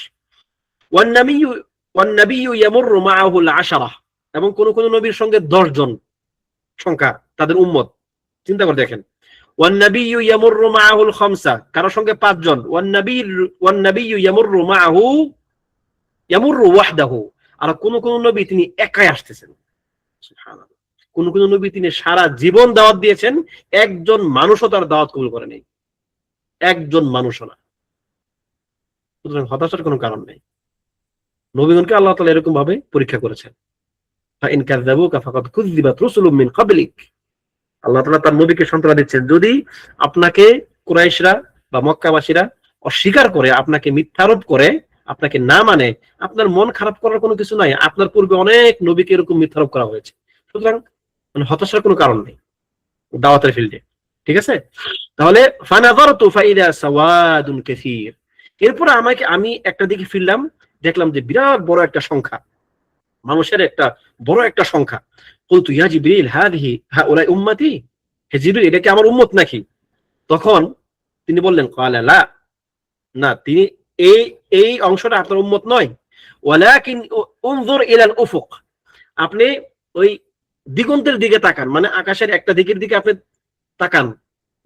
ওয়ান নাবিয়্যু ইয়ামুররু মাআহুল আশারা, এবং কোন কোন নবীর সঙ্গে 10 জন সংখ্যা তাদের উম্মত, চিন্তা করে দেখেন। ওয়ান নাবিয়্যু ইয়ামুররু মাআহুল খামসা, কারো সঙ্গে 5 জন। ওয়ান নাবিয়্যু ইয়ামুররু মাআহু ইয়ামুররু ওয়াহদাহু, আর কোন কোন নবী তিনি একাই আসতেছেন, সুবহানাল্লাহ। কোন কোন নবী তিনি সারা জীবন দাওয়াত দিয়েছেন, একজন মানুষও তার দাওয়াত কবুল করে নাই, একজন মানুষও না। সুতরাং হতাশার কোনো কারণ নেই, নবীগণকে আল্লাহ তাআলা এরকম ভাবে পরীক্ষা করেছেন। ফাইন কাযযাবুকা ফাকাদ কুযযিবাত রাসূলুম মিন ক্বাবলিক, আল্লাহ তাআলা তার নবীকে সান্ত্বনা দিচ্ছেন, যদি আপনাকে কুরাইশরা বা মক্কাবাসীরা অস্বীকার করে, আপনাকে মিথ্যারোপ করে, আপনাকে না মানে, আপনার মন খারাপ করার কোনো কিছু নাই, আপনার পূর্বে অনেক নবীকে এরকম মিথ্যারোপ করা হয়েছে। সুতরাং মানে হতাশার কোনো কারণ নেই দাওয়াতের ফিল্ডে, ঠিক আছে। তাহলে ফানাযারতু ফাইদা সাওয়াদুন কাসীর, এরপর আমি একটা দিকে ফিরলাম, দেখলাম যে বিরাট বড় একটা সংখ্যা, মানুষের একটা বড় একটা সংখ্যা। কুলতু ইয়া জিবরিল হাযিহি হাউলাই উম্মতি, হে জিবরিল এটা কি আমার উম্মত নাকি? তখন তিনি বললেন, ক্বালা লা, না, তিনি এই এই অংশটা আপনার উম্মত নয়। ওয়ালাকিন উনজুর ইলাল উফুক, আপনি ওই দিগন্তের দিকে তাকান, মানে আকাশের একটা দিকের দিকে আপনি তাকান,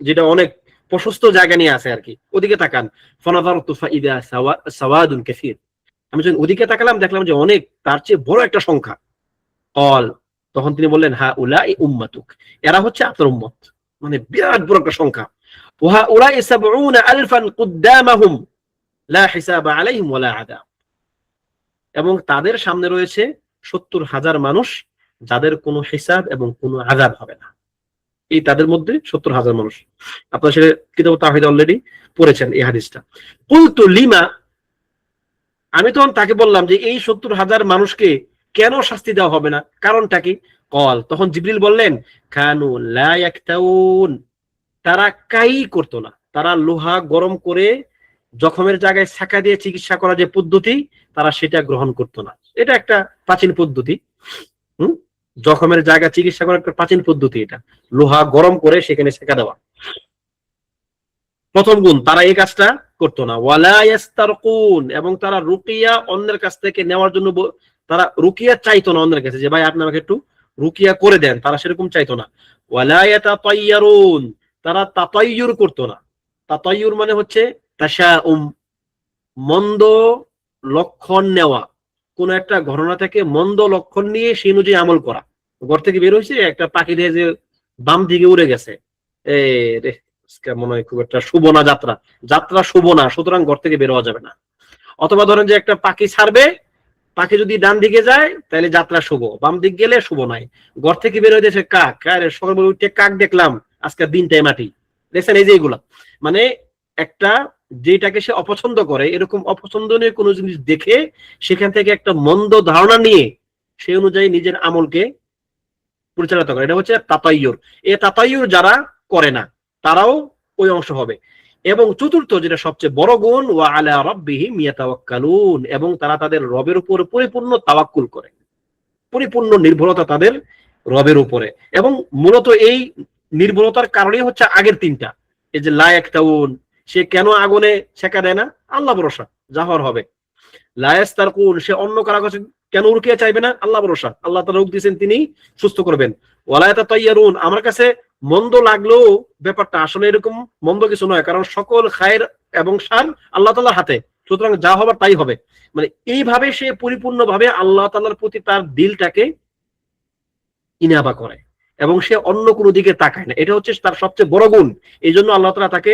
যেটা অনেক প্রশস্ত জায়গা নিয়ে আছে আর কি, ওদিকে তাকান। ফানাযারতু ফাইদা সাওয়াদুন কাসীর, আমি যখন ওদিকে তাকালাম দেখলাম যে অনেক, তার চেয়ে বড় একটা সংখ্যা। কল, তখন তিনি বললেন, হাউলাই উম্মাতুক, এরা হচ্ছে আপনার উম্মত, মানে বিরাট বড় একটা সংখ্যা। ওয়া হাউলাই ৭০ আলফান কুদ্দামাহুম লা হিসাব আলাইহিম ওয়ালা আযাব, এবং তাদের সামনে রয়েছে ৭০,০০০ মানুষ, যাদের কোনো হিসাব এবং কোনো আযাব হবে না। এই তাদের মধ্যে ৭০,০০০ মানুষ, আপনারা সেটা কিতাব তাওহীদ অলরেডি পড়েছেন এই হাদিসটা। কুলতু লিমা, আমি তখন তাকে বললাম যে এই ৭০,০০০ মানুষকে কেন শাস্তি দেওয়া হবে না, কারণটা কি? কল, তখন জিবরিল বললেন, কানু লা ইয়াকতাউন, তারা কাই করতো না, তারা লোহা গরম করে জখমের জায়গায় ছাকা দিয়ে চিকিৎসা করা যে পদ্ধতি, তারা সেটা গ্রহণ করতো না। এটা একটা প্রাচীন পদ্ধতি, জখমের জায়গা চিকিৎসা করার একটা প্রাচীন পদ্ধতি, এটা লোহা গরম করে সেখানে ছাকা দেওয়া। প্রথম গুণ, তারা এই কাজটা করতো না। ওয়ালা ইয়াস্তারকুন, এবং তারা রুকিয়া অন্যের কাছ থেকে নেওয়ার জন্য তারা রুকিয়া চাইতো না অন্যের কাছে যে ভাই আপনি আমাকে একটু রুকিয়া করে দেন, তারা সেরকম চাইতো না। ওয়ালা ইয়াতাতায়্যারুন, তারা তাতায়্যুর করতো না। তাতায়্যুর মানে হচ্ছে তাশাউম, মন্দ লক্ষণ নেওয়া, কোন একটা ঘটনা থেকে মন্দ লক্ষণ নিয়ে সেই অনুযায়ী আমল করা। ঘর থেকে বের হয়েছে, একটা পাখি দিয়ে যে বাম দিকে উড়ে গেছে, এ রে আজকে মনে হয় খুব একটা শুভ না যাত্রা, যাত্রা শুভ না, সুতরাং ঘর থেকে বের হওয়া যাবে না। অথবা ধরেন যে একটা পাখি ছাড়বে, পাখি যদি ডান দিকে যায় তাহলে যাত্রা শুভ, বাম দিক গেলে শুভ নাই। ঘর থেকে বের হইতেছে কাক, আরে সকালবেলা উঠে কাক দেখলাম, আজকে দিনটাই মাটি। দেখছেন এই যে এগুলা, মানে একটা যেটাকে সে অপছন্দ করে এরকম অপছন্দনীয় কোনো জিনিস দেখে সেখান থেকে একটা মন্দ ধারণা নিয়ে সেই অনুযায়ী নিজের আমলকে পরিচালিত করে, এটা হচ্ছে তাতায়্যুর। এই তাতায়্যুর যারা করে না তারাও ওই অংশ হবে। এবং চতুর্থ যেটা সবচেয়ে বড় গুণ, ওয়া আলা রাব্বিহিম ইয়াতাওয়াক্কালুন, এবং তারা তাদের রবের উপর পরিপূর্ণ তাওয়াক্কুল করে, পরিপূর্ণ নির্ভরতা তাদের রবের উপরে। এবং মূলত এই নির্ভরতার কারণেই হচ্ছে আগের তিনটা, এই যে লা ইয়াক্তাউন, সে কেন আগুনে ছেকা দেয় না, আল্লাহ ভরসা, যা হওয়ার হবে। লা ইয়াস্তারকুন, সে অন্য কারো কাছে কেন রুকিয়া চাইবে না, আল্লাহ ভরসা, আল্লাহ তাআলা রোগ দিয়েছেন তিনি সুস্থ করবেন। ওয়ালা ইয়াতাতায়্যারুন, আমার কাছে মন্দ লাগলেও ব্যাপারটা আসলে এরকম মন্দ কিছু নয়, কারণ সকল খায়ের এবং শার আল্লাহ তাআলার হাতে, সুতরাং যা হবার তাই হবে। মানে এইভাবে সে পরিপূর্ণভাবে আল্লাহ তাআলার প্রতি তার দিলটাকে ইনাবা করে এবং সে অন্য কোনো দিকে তাকায় না, এটা হচ্ছে তার সবচেয়ে বড় গুণ। এই জন্য আল্লাহ তাআলা তাকে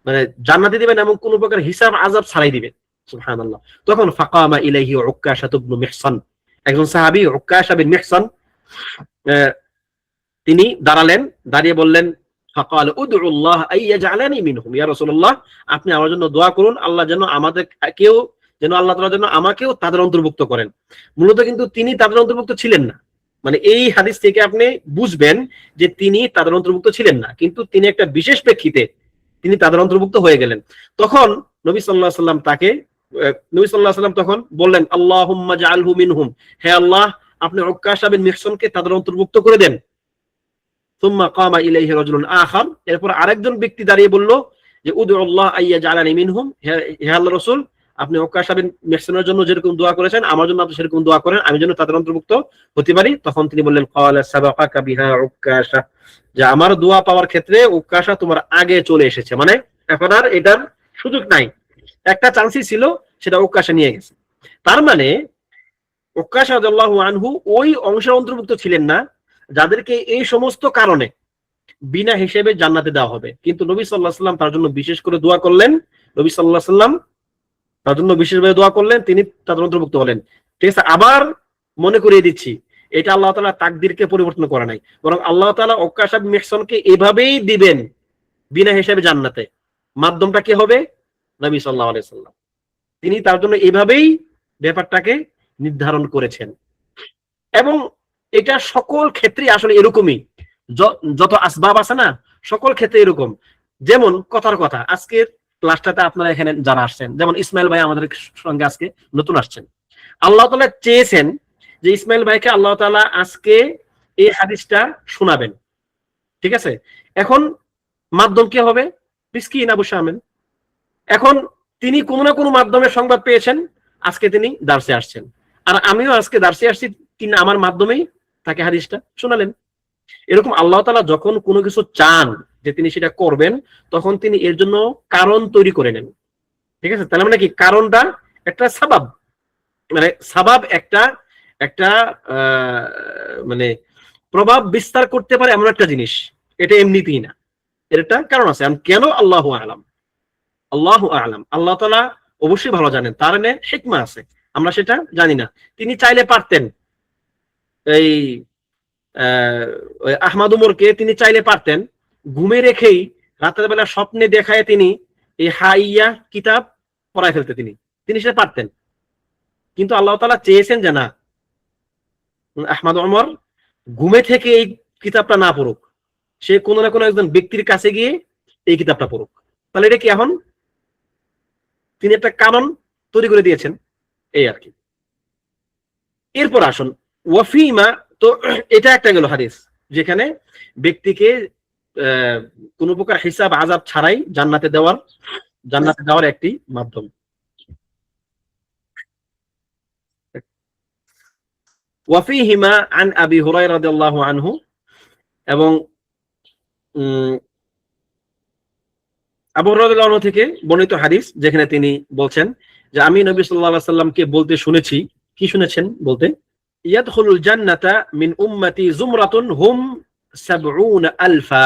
মানে জান্নাতে দিবেন এবং কোনো প্রকার হিসাব আযাব ছাড়াই দিবেন। সুবহানাল্লাহ। তখন ফাকামা ইলাইহি উক্কাশা ইবনে মিহসান, একজন সাহাবী উক্কাশা বিন মিহসান, তিনি দাঁড়ালেন, দাঁড়িয়ে বললেন ফাকাল উদউল্লাহ আইয়াজআলানি মিনহুম, ইয়া রাসূলুল্লাহ আপনি আমার জন্য দোয়া করুন, আল্লাহ যেন আমাদেরকেও, যেন আল্লাহ তাআলা যেন আমাকেও তাদের অন্তর্ভুক্ত করেন। মূলত কিন্তু তিনি তাদের অন্তর্ভুক্ত ছিলেন না, মানে এই হাদিস থেকে আপনি বুঝবেন যে তিনি তাদের অন্তর্ভুক্ত ছিলেন না, কিন্তু তিনি একটা বিশেষ প্রেক্ষিতে তিনি তাদের অন্তর্ভুক্ত হয়ে গেলেন। তখন নবী সাল্লাল্লাহু আলাইহি সাল্লাম তাকে, নবী সাল্লাল্লাহু আলাইহি সাল্লাম তখন বললেন আল্লাহুম্মা জাআলহু মিনহুম, হে আল্লাহ আপনি উক্কাশা বিন মিহসানকে তাদের অন্তর্ভুক্ত করে দেন। সুম্মা কামা ইলাইহি রাজুলুন আখার, এরপর আরেকজন ব্যক্তি দাঁড়িয়ে বলল যে উদউল্লাহ আইয়াজআলানি মিনহুম, হে আল্লাহর রাসূল আপনি উক্কাশা বিন মিহসানের জন্য যেরকম দোয়া করেছেন আমার জন্য আপনি সেরকম দোয়া করেন, আমি যেন তাদের অন্তর্ভুক্ত হতে পারি। তখন তিনি বললেন ক্বালা সাবাকাকা বিহা উক্কাশা, যে আমার দোয়া পাওয়ার ক্ষেত্রে উক্কাশা তোমার আগে চলে এসেছে, মানে এখন আর এটার সুযোগ নাই, একটা চান্সই ছিল, সেটা উক্কাশা নিয়ে গেছে। তার মানে উক্কাশা রাদিয়াল্লাহু আনহু ওই অংশের অন্তর্ভুক্ত ছিলেন না যাদেরকে এই সমস্ত কারণে বিনা হিসেবে জান্নাতে দেওয়া হবে, কিন্তু নবী সাল্লাল্লাহু আলাইহি সাল্লাম তার জন্য বিশেষ করে দোয়া করলেন, নবী সাল্লাল্লাহু আলাইহি সাল্লাম তার জন্য বিশেষভাবে দোয়া করলেন, তিনি তাদের অন্তর্ভুক্ত হলেন। ঠিক আছে, আবার মনে করিয়ে দিচ্ছি এটা আল্লাহ তাআলা তাকদীরকে পরিবর্তন করে নাই, বরং আল্লাহ তাআলা উক্কাশা বিন মিহসানকে এভাবেই দিবেন বিনা হিসেবে জান্নাতে। মাধ্যমটা কি হবে, নবী সাল্লাল্লাহু আলাইহি সাল্লাম, তিনি তার জন্য এভাবেই ব্যাপারটাকে নির্ধারণ করেছেন। এবং এটা সকল ক্ষেত্রে আসলে এরকমই, যত আসবাব আছে না সকল ক্ষেত্রে এরকম। যেমন কথার কথা, আজকের ক্লাসটাতে আপনারা এখানে যারা আসছেন, যেমন ইসমাইল ভাই আমাদের সঙ্গে আজকে নতুন আসছেন, আল্লাহ তাআলা চেয়েছেন যে ইসমাইল ভাইকে আল্লাহ তাআলা আজকে এই হাদিসটা শোনাবেন। ঠিক আছে, এখন মাধ্যম কি হবে, মিসকিন আবু শামিল। এখন তিনি কোনো না কোনো মাধ্যমে সংবাদ পেয়েছেন, আজকে তিনি দার্সে আসছেন, আর আমিও আজকে দার্সে আসছি, তিনি আমার মাধ্যমেই তাকে হাদিসটা শোনালেন। এরকম আল্লাহ তাআলা যখন কোনো কিছু চান যে তিনি সেটা করবেন, তখন তিনি এর জন্য কারণ তৈরি করে নেন। ঠিক আছে, তাহলে মানে কি, কারণটা একটা সাবাব, মানে সাবাব একটা একটা মানে প্রভাব বিস্তার করতে পারে এমন একটা জিনিস, এটা এমনিতেই না, এর একটা কারণ আছে। কেন, আল্লাহু আ'লাম, আল্লাহু আ'লাম, আল্লাহ তাআলা অবশ্যই ভালো জানেন, তার এনে হিকমা আছে, আমরা সেটা জানি না। তিনি চাইলে পারতেন এই আহমদ উমরকে তিনি চাইলে পারতেন ঘুমে রেখেই রাতের বেলা স্বপ্নে দেখায় তিনি এই হাইয়া কিতাব পড়ায় ফেলতে, তিনি সেটা পারতেন, কিন্তু আল্লাহ তাআলা চেয়েছেন যে না, আহমদ উমর ঘুমে থেকে এই কিতাবটা না পড়ুক, সে কোনো না কোনো একজন ব্যক্তির কাছে গিয়ে এই কিতাবটা পড়ুক। তাহলে এটা কি, এখন তিনি একটা কারণ তৈরি করে দিয়েছেন, এই আর কি। এরপর আসুন ওয়াফিমা, তো এটা একটা গেল হাদিস যেখানে ব্যক্তিকে কোন প্রকার হিসাব আযাব ছাড়াই জান্নাতে দেওয়ার একটি মাধ্যম। ওয়াফিহিমা আন আবি হুরায়রা রাদিয়াল্লাহু আনহু, এবং আবু হুরায়রা রাদিয়াল্লাহু আনহু থেকে বর্ণিত হাদিস, যেখানে তিনি বলছেন যে আমি নবী সাল্লাল্লাহু আলাইহি সাল্লামকে বলতে শুনেছি। কি শুনেছেন বলতে? ইয়াদখুলুল জান্নাতা মিন উম্মতি জুমরাতুন হুম ৭০,০০০।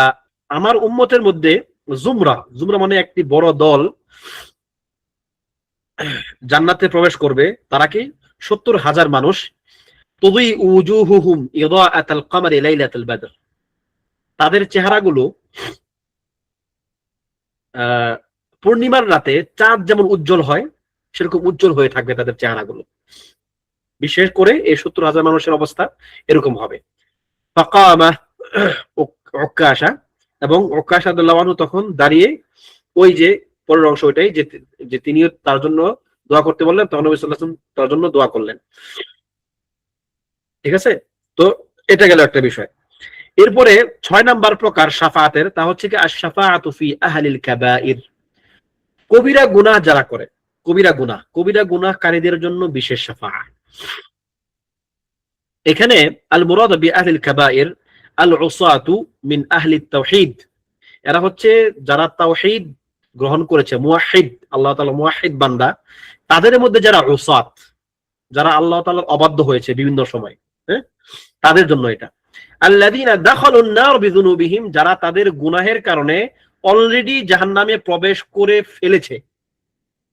আমার উম্মতের মধ্যে জুমরা, জুমরা মানে একটি বড় দল জান্নাতে প্রবেশ করবে। তারা কি? ৭০,০০০ মানুষ। তুদি উজুহুহুম ইদাআতাল কমারি লাইলাতুল বদর, তাদের চেহারাগুলো পূর্ণিমার রাতে চাঁদ যেমন উজ্জ্বল হয় সেরকম উজ্জ্বল হয়ে থাকবে তাদের চেহারাগুলো। বিশেষ করে এই ৭০,০০০ মানুষের অবস্থা এরকম হবে। ফাকামা উকাশা, এবং উকাশা রাদিয়াল্লাহু আনহু তখন দাঁড়িয়ে, ওই যে পরের অংশ ওইটাই, যে তিনিও তার জন্য দোয়া করতে বললেন, তখন নবী সাল্লাল্লাহু আলাইহি ওয়াসাল্লাম তার জন্য দোয়া করলেন। ঠিক আছে, তো এটা গেল একটা বিষয়। এরপরে ৬ নাম্বার প্রকার শাফাআতের, তা হচ্ছে কি আশ-শাফাআতু ফি আহলিল কাবাইর। কবিরা গুনাহ যারা করে, কবিরা গুনাহকারীদের জন্য বিশেষ শাফাআত। এখানে আল মুরাদ বি আহলিল কাবাইর আল উসাতু মিন আহলিত তাওহীদ, এরা হচ্ছে যারা তাওহীদ গ্রহণ করেছে, মুওয়াহহিদ, আল্লাহ তাআলা মুওয়াহহিদ বান্দা, তাদের মধ্যে যারা উসাত, যারা আল্লাহ তাআলার অবাধ্য হয়েছে বিভিন্ন সময়, হ্যাঁ, তাদের জন্য এটা। আল্লাযীনা দাখালুন নার বিযুনুবিহিম, যারা তাদের গুনাহের কারণে অলরেডি জাহান্নামে প্রবেশ করে ফেলেছে,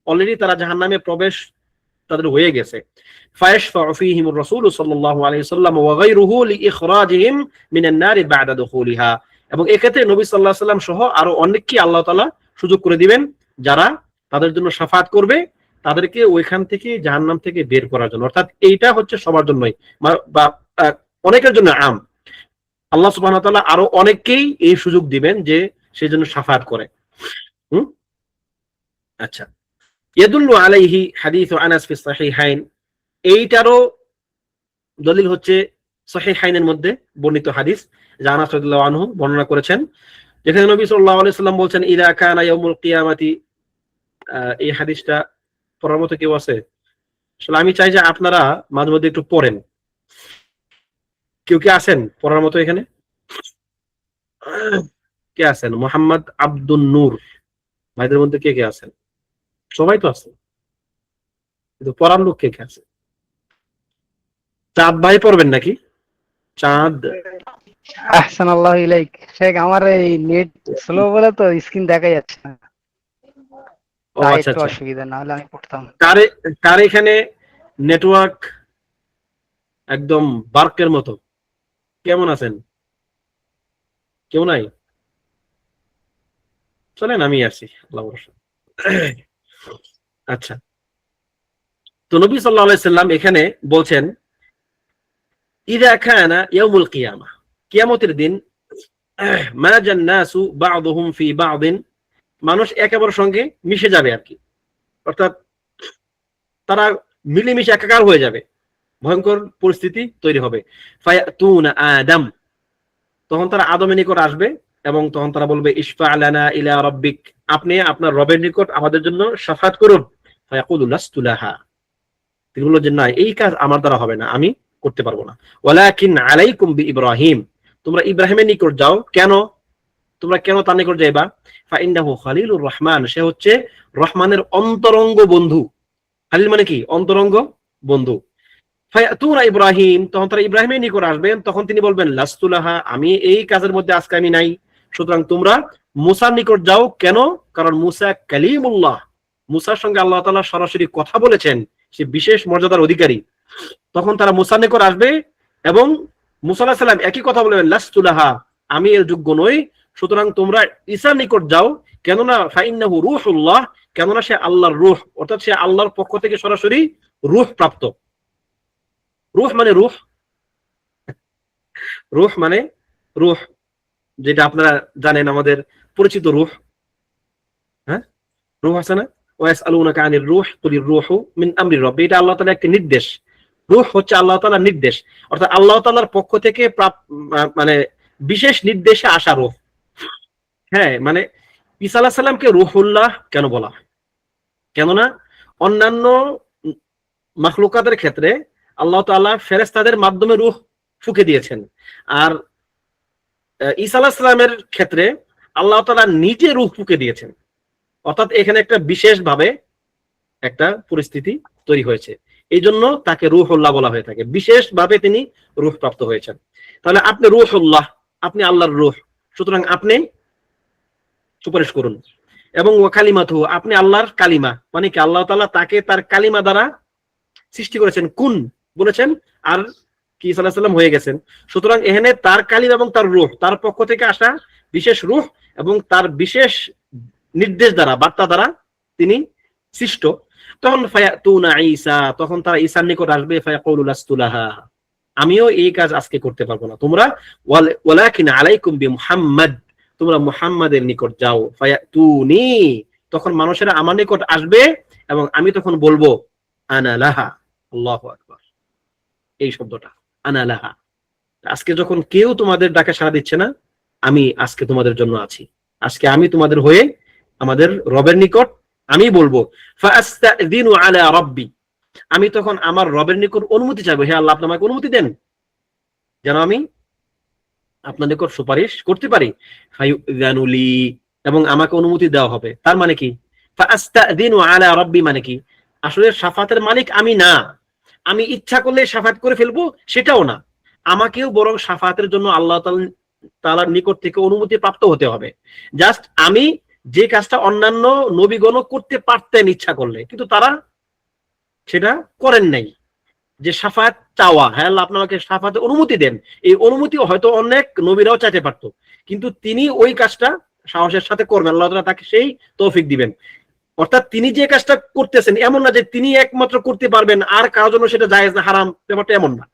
অলরেডি তারা জাহান্নামে প্রবেশ তাদের হয়ে গেছে। ফায়াশফাউ ফীহিমুর রাসূল সাল্লাল্লাহু আলাইহি ওয়াসাল্লাম ওয়া গায়রুহু লিইখরাজিহিম মিনান নারি বা'দা দুখুলিহা, এবং এক্ষেত্রে নবী সাল্লাল্লাহু আলাইহি ওয়াসাল্লাম সহ আরো অনেককে আল্লাহ তাআলা সুযোগ করে দিবেন যারা তাদের জন্য শাফাআত করবে, তাদেরকে ওইখান থেকে জাহান্নাম থেকে বের করার জন্য। অর্থাৎ এইটা হচ্ছে সবার জন্যই, বা অনেকের জন্য আম। আল্লাহ সুবহানাহু ওয়া তাআলা আরো অনেককেই এই সুযোগ দিবেন যে সেই জন্য শাফাআত করে। আচ্ছা, ইয়াদুল্লু আলাইহি হাদিসু আনাস ফি সাহিহাইন, এইটারও দলিল হচ্ছে সহিহাইনের মধ্যে বর্ণিত হাদিস, যা আনাস রাদিয়াল্লাহু আনহু বর্ণনা করেছেন, যেখানে নবী সাল্লাল্লাহু আলাইহি সাল্লাম বলছেন ইযা কানা ইয়াউমুল কিয়ামাতি। এই হাদিসটা পড়ার মতো কেউ আছে? আসলে আমি চাই যে আপনারা মাঝে মধ্যে একটু পড়েন। কেউ কি আছেন পড়ার মতো এখানে? কে আছেন? মোহাম্মদ আব্দুল নূর ভাইদের মধ্যে কে কে আছেন? সবাই তো আছে, কিন্তু পড়ার লোক কে কে আছে? চাঁদ ভাই পড়বেন নাকি? চাঁদ। আহসানাল্লাহু ইলাইক। শেখ, আমার এই নেট স্লো বলে তো স্ক্রিন দেখা যাচ্ছে না, ও তাই আচ্ছা একটু আচ্ছা। অসুবিধা, না হলে আমি পড়তাম। কার এখানে নেটওয়ার্ক একদম বার্কের মতো? কেমন আছেন? কেউ নাই? চলেন আমি আসি, আল্লাহ ভরসা। আচ্ছা, তো নবী সাল্লাল্লাহু আলাইহি সাল্লাম এখানে বলছেন ইযা কানা ইয়াউমুল কিয়ামা, কিয়ামতের দিন, মাজান নাসু বা'দুহুম ফি বা'দিন, মানুষ একেবারে সঙ্গে মিশে যাবে আর কি, অর্থাৎ তারা মিলেমিশে একাকার হয়ে যাবে, ভয়ঙ্কর পরিস্থিতি তৈরি হবে। ফায়াতুনা আদম, তখন তারা আদমের নিকট আসবে এবং তখন তারা বলবে ইশফা লানা ইলা রাব্বিক, আপনি আপনার রবের নিকট আমাদের জন্য শাফাত করুন। ফায়াকুলু লাস্তু লাহা, তিনি বলল যে না, এই কাজ আমার দ্বারা হবে না, আমি করতে পারবো না। ওয়ালাকিন আলাইকুম বি ইব্রাহিম, তোমরা ইব্রাহিমের নিকট যাও। কেন তোমরা তার নিকট যাইবা? ফাইন্নাহু খালিলুর রহমান, সে হচ্ছে রহমানের অন্তরঙ্গ বন্ধু। খালিল মানে কি? অন্তরঙ্গ বন্ধু। ফায়াতুনা ইব্রাহিম, তখন তারা ইব্রাহিমের নিকট আসবেন, তখন তিনি বলবেন লাস্তু লাহা, আমি এই কাজের মধ্যে আজকে আমি নাই। সুতরাং তোমরা মুসার নিকট যাও। কেন? কারণ মুসা কালিমুল্লাহ, মুসার সঙ্গে আল্লাহ তাআলা সরাসরি কথা বলেছেন, সে বিশেষ মর্যাদার অধিকারী। তখন তারা মুসার নিকট আসবে এবং মুসা আলাইহিস সালাম একই কথা বলবেন লাস্তু লাহা, আমি এর যোগ্য নই। সুতরাং তোমরা ঈসার নিকট যাও। কেননা ফাইন্নাহু রূহুল্লাহ, কেননা সে আল্লাহর রূহ, অর্থাৎ সে আল্লাহর পক্ষ থেকে সরাসরি রূহ প্রাপ্ত। রূহ মানে রূহ, রূহ মানে রূহ, যেটা আপনারা জানেন আমাদের পরিচিত রূহ। হ্যাঁ, রূহ আছে না? ওয়াসআলুনাকা আনির রূহ কুলির রূহু মিন আমরি রাব্বি, এটা আল্লাহ তাআলার একটা নির্দেশ। রূহ হচ্ছে আল্লাহ তাআলার নির্দেশ, অর্থাৎ আল্লাহ তাআলার পক্ষ থেকে মানে বিশেষ নির্দেশে আসা রূহ। হ্যাঁ, মানে ঈসা আলাইহিস সালামকে রূহুল্লাহ কেন বলা হয়? কেননা অন্যান্য মাখলুকাতের ক্ষেত্রে আল্লাহ তাআলা ফেরেশতাদের মাধ্যমে রূহ ফুঁকে দিয়েছেন। আর ঈসা আলাইহিস সালামের ক্ষেত্রে আল্লাহ তাআলা নিজে রূহ ফুঁকে দিয়েছেন। অর্থাৎ এখানে একটা বিশেষ ভাবে একটা পরিস্থিতি তৈরি হয়েছে, এই জন্য তাকে রূহুল্লাহ বলা হয়ে থাকে, বিশেষ ভাবে তিনি রূহ প্রাপ্ত হয়েছেন। তাহলে আপনি রূহুল্লাহ, আপনি আল্লাহর রূহ, সুতরাং আপনি সুপারিশ করুন। এবং ওয়া কালিমাতু, আপনি আল্লাহর কালিমা, মানে কি আল্লাহ তাআলা তাকে তার কালিমা দ্বারা সৃষ্টি করেছেন, কুন বলেছেন, আর কি ঈসা আলাইহিস সালাম হয়ে গেছেন। সুতরাং এখানে তার কালিমা এবং তার রূহ, তার পক্ষ থেকে আসা বিশেষ রূহ এবং তার বিশেষ নির্দেশ দ্বারা, বার্তা দ্বারা তিনি সৃষ্ট। তখন ফায়াতুনা ঈসা, তখন তারা ঈসার নিকট আসবে, ফায়াকুলু লাস্তু লাহা, আমিও এই কাজ আজকে করতে পারবো না, তোমরা ওয়ালাকিন আলাইকুম বিমুহাম্মাদ, তোমরা মুহাম্মাদের নিকট যাও। ফায়াতুনি, তখন মানুষেরা আমার নিকট আসবে এবং আমি তখন বলবো আনা লাহা। আল্লাহু আকবার, এই শব্দটা আনা লাহা, আজকে যখন কেউ তোমাদের ডাকে সাড়া দিচ্ছে না, আমি আজকে তোমাদের জন্য আছি, আজকে আমি তোমাদের হয়ে আমাদের রবের নিকট আমি বলবো। ফাআস্তাযিনু আলা রাব্বি, আমি তখন আমার রবের নিকট অনুমতি চাইবো, হে আল্লাহ আপনি আমাকে অনুমতি দেন যেন আমি আপনার নিকট সুপারিশ করতে পারি। ফায়ুযানু লি, এবং আমাকে অনুমতি দেওয়া হবে। তার মানে কি ফাআস্তাযিনু আলা রাব্বি মানে কি, আসলে শাফাতের মালিক আমি না, আমি ইচ্ছা করলে শাফাত করে ফেলবো সেটাও না, আমাকেও বরং শাফাতের জন্য আল্লাহ তাআলার নিকট থেকে অনুমতি প্রাপ্ত হতে হবে। জাস্ট আমি যে কাজটা অন্যান্য নবীগণ করতে পারতেন ইচ্ছা করলে, কিন্তু তারা সেটা করেন নাই, যে শাফাত চাওয়া, হ্যাঁ আল্লাহ আপনি আমাকে শাফাতের অনুমতি দেন, এই অনুমতি হয়তো অনেক নবীরাও চাইতে পারতো, কিন্তু তিনি ওই কাজটা সাহসের সাথে করবেন, আল্লাহ তাআলা তাকে সেই তৌফিক দিবেন। অর্থাৎ তিনি যে কাজটা করতেছেন এমন না যে তিনি একমাত্র করতে পারবেন আর কারোর জন্য সেটা জায়েজ না হারাম, ব্যাপারটা এমন না,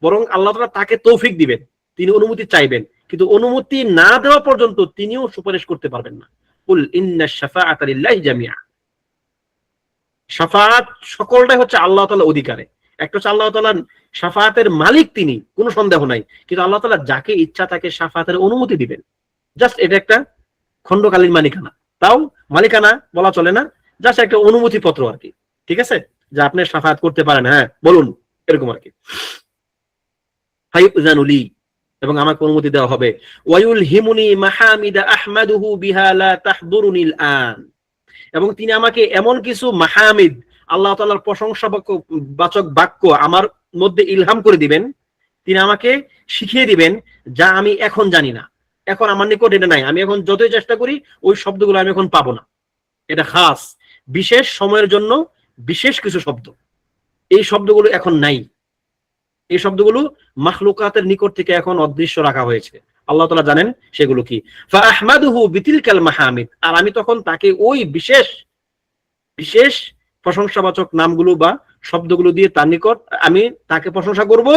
বরং আল্লাহ তাআলা তাকে তৌফিক দিবেন, তিনি অনুমতি চাইবেন, কিন্তু অনুমতি না দেওয়া পর্যন্ত তিনিও সুপারিশ করতে পারবেন না। কুল ইন্নাশ শাফাআতা লিল্লাহি জামিআ, শাফাআত সকলটাই হচ্ছে আল্লাহ তাআলার অধিকারে। একটা হচ্ছে আল্লাহ তাআলা শাফাআতের মালিক, তিনি কোনো সন্দেহ নাই, কিন্তু আল্লাহ তাআলা যাকে ইচ্ছা তাকে শাফাআতের অনুমতি দিবেন। জাস্ট এটা একটা খণ্ডকালীন মালিকানা, তাও মালিকানা বলা চলে না, জাস্ট একটা অনুমতি পত্র আর কি, ঠিক আছে, যে আপনি শাফাআত করতে পারেন, হ্যাঁ বলুন, এরকম আর কি। ফায়ুযানু লি, এবং আমাকে অনুমতি দেওয়া হবে। ওয়ায়ুলহিমুনি মাহামিদা আহমাদুহু বিহা লা তাহদুরুনিল আন, এবং তিনি আমাকে এমন কিছু মাহামিদ, আল্লাহ তাআলার প্রশংসাবাচক বাক্য আমার মধ্যে ইলহাম করে দিবেন, তিনি আমাকে শিখিয়ে দিবেন যা আমি এখন জানি না, এখন আমার নিকট এটা নাই, আমি এখন যতই চেষ্টা করি ওই শব্দগুলো আমি এখন পাবো না। এটা খাস বিশেষ সময়ের জন্য বিশেষ কিছু শব্দ, এই শব্দগুলো এখন নাই, এই শব্দগুলো মাখলুকাতের নিকট থেকে এখন অদৃশ্য রাখা হয়েছে, আল্লাহ তাআলা জানেন সেগুলো কি। ফাআহমাদুহু বিতিলকাল মাহামিদ, আর আমি তখন তাকে ওই বিশেষ বিশেষ প্রশংসাবাচক নামগুলো বা শব্দগুলো দিয়ে তার নিকট আমি তাকে প্রশংসা করব।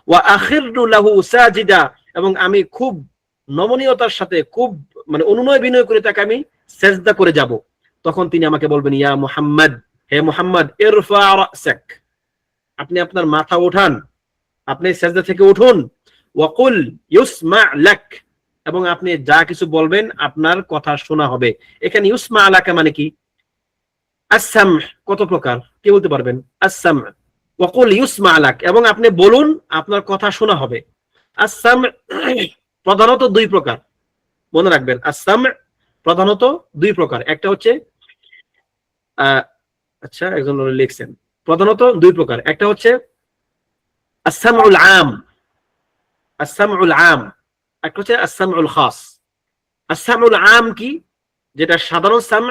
ওয়া আখিরু লাহু সাজিদা, এবং আমি খুব নমনীয়তার সাথে, খুব মানে অনুনয় বিনয় করে তাকে আমি সেজদা করে যাব। তখন তিনি আমাকে বলবেন ইয়া মুহাম্মদ, হে মুহাম্মদ, ইরফা রাসাক, আপনি আপনার মাথা উঠান, আপনি সেজদা থেকে উঠুন। ওয়াকুল ইউসমা লাক, এবং আপনি যা কিছু বলবেন আপনার কথা শোনা হবে। এখানে ইউসমা লাকা মানে কি? আসসাম কত প্রকার, কে বলতে পারবেন? আসসাম, ওয়াকুল ইউসমা লাক, এবং আপনি বলুন আপনার কথা শোনা হবে। আসসাম প্রধানত দুই প্রকার, মনে রাখবেন, আসসাম প্রধানত দুই প্রকার। একটা হচ্ছে আচ্ছা একজন লিখছেন, প্রধানত দুই প্রকার, একটা হচ্ছে আসসামউল আম, আসসামউল আম, একটা হচ্ছে আসসামউল খাস। আসসামউল আম কি? যেটা সাধারণ সাম,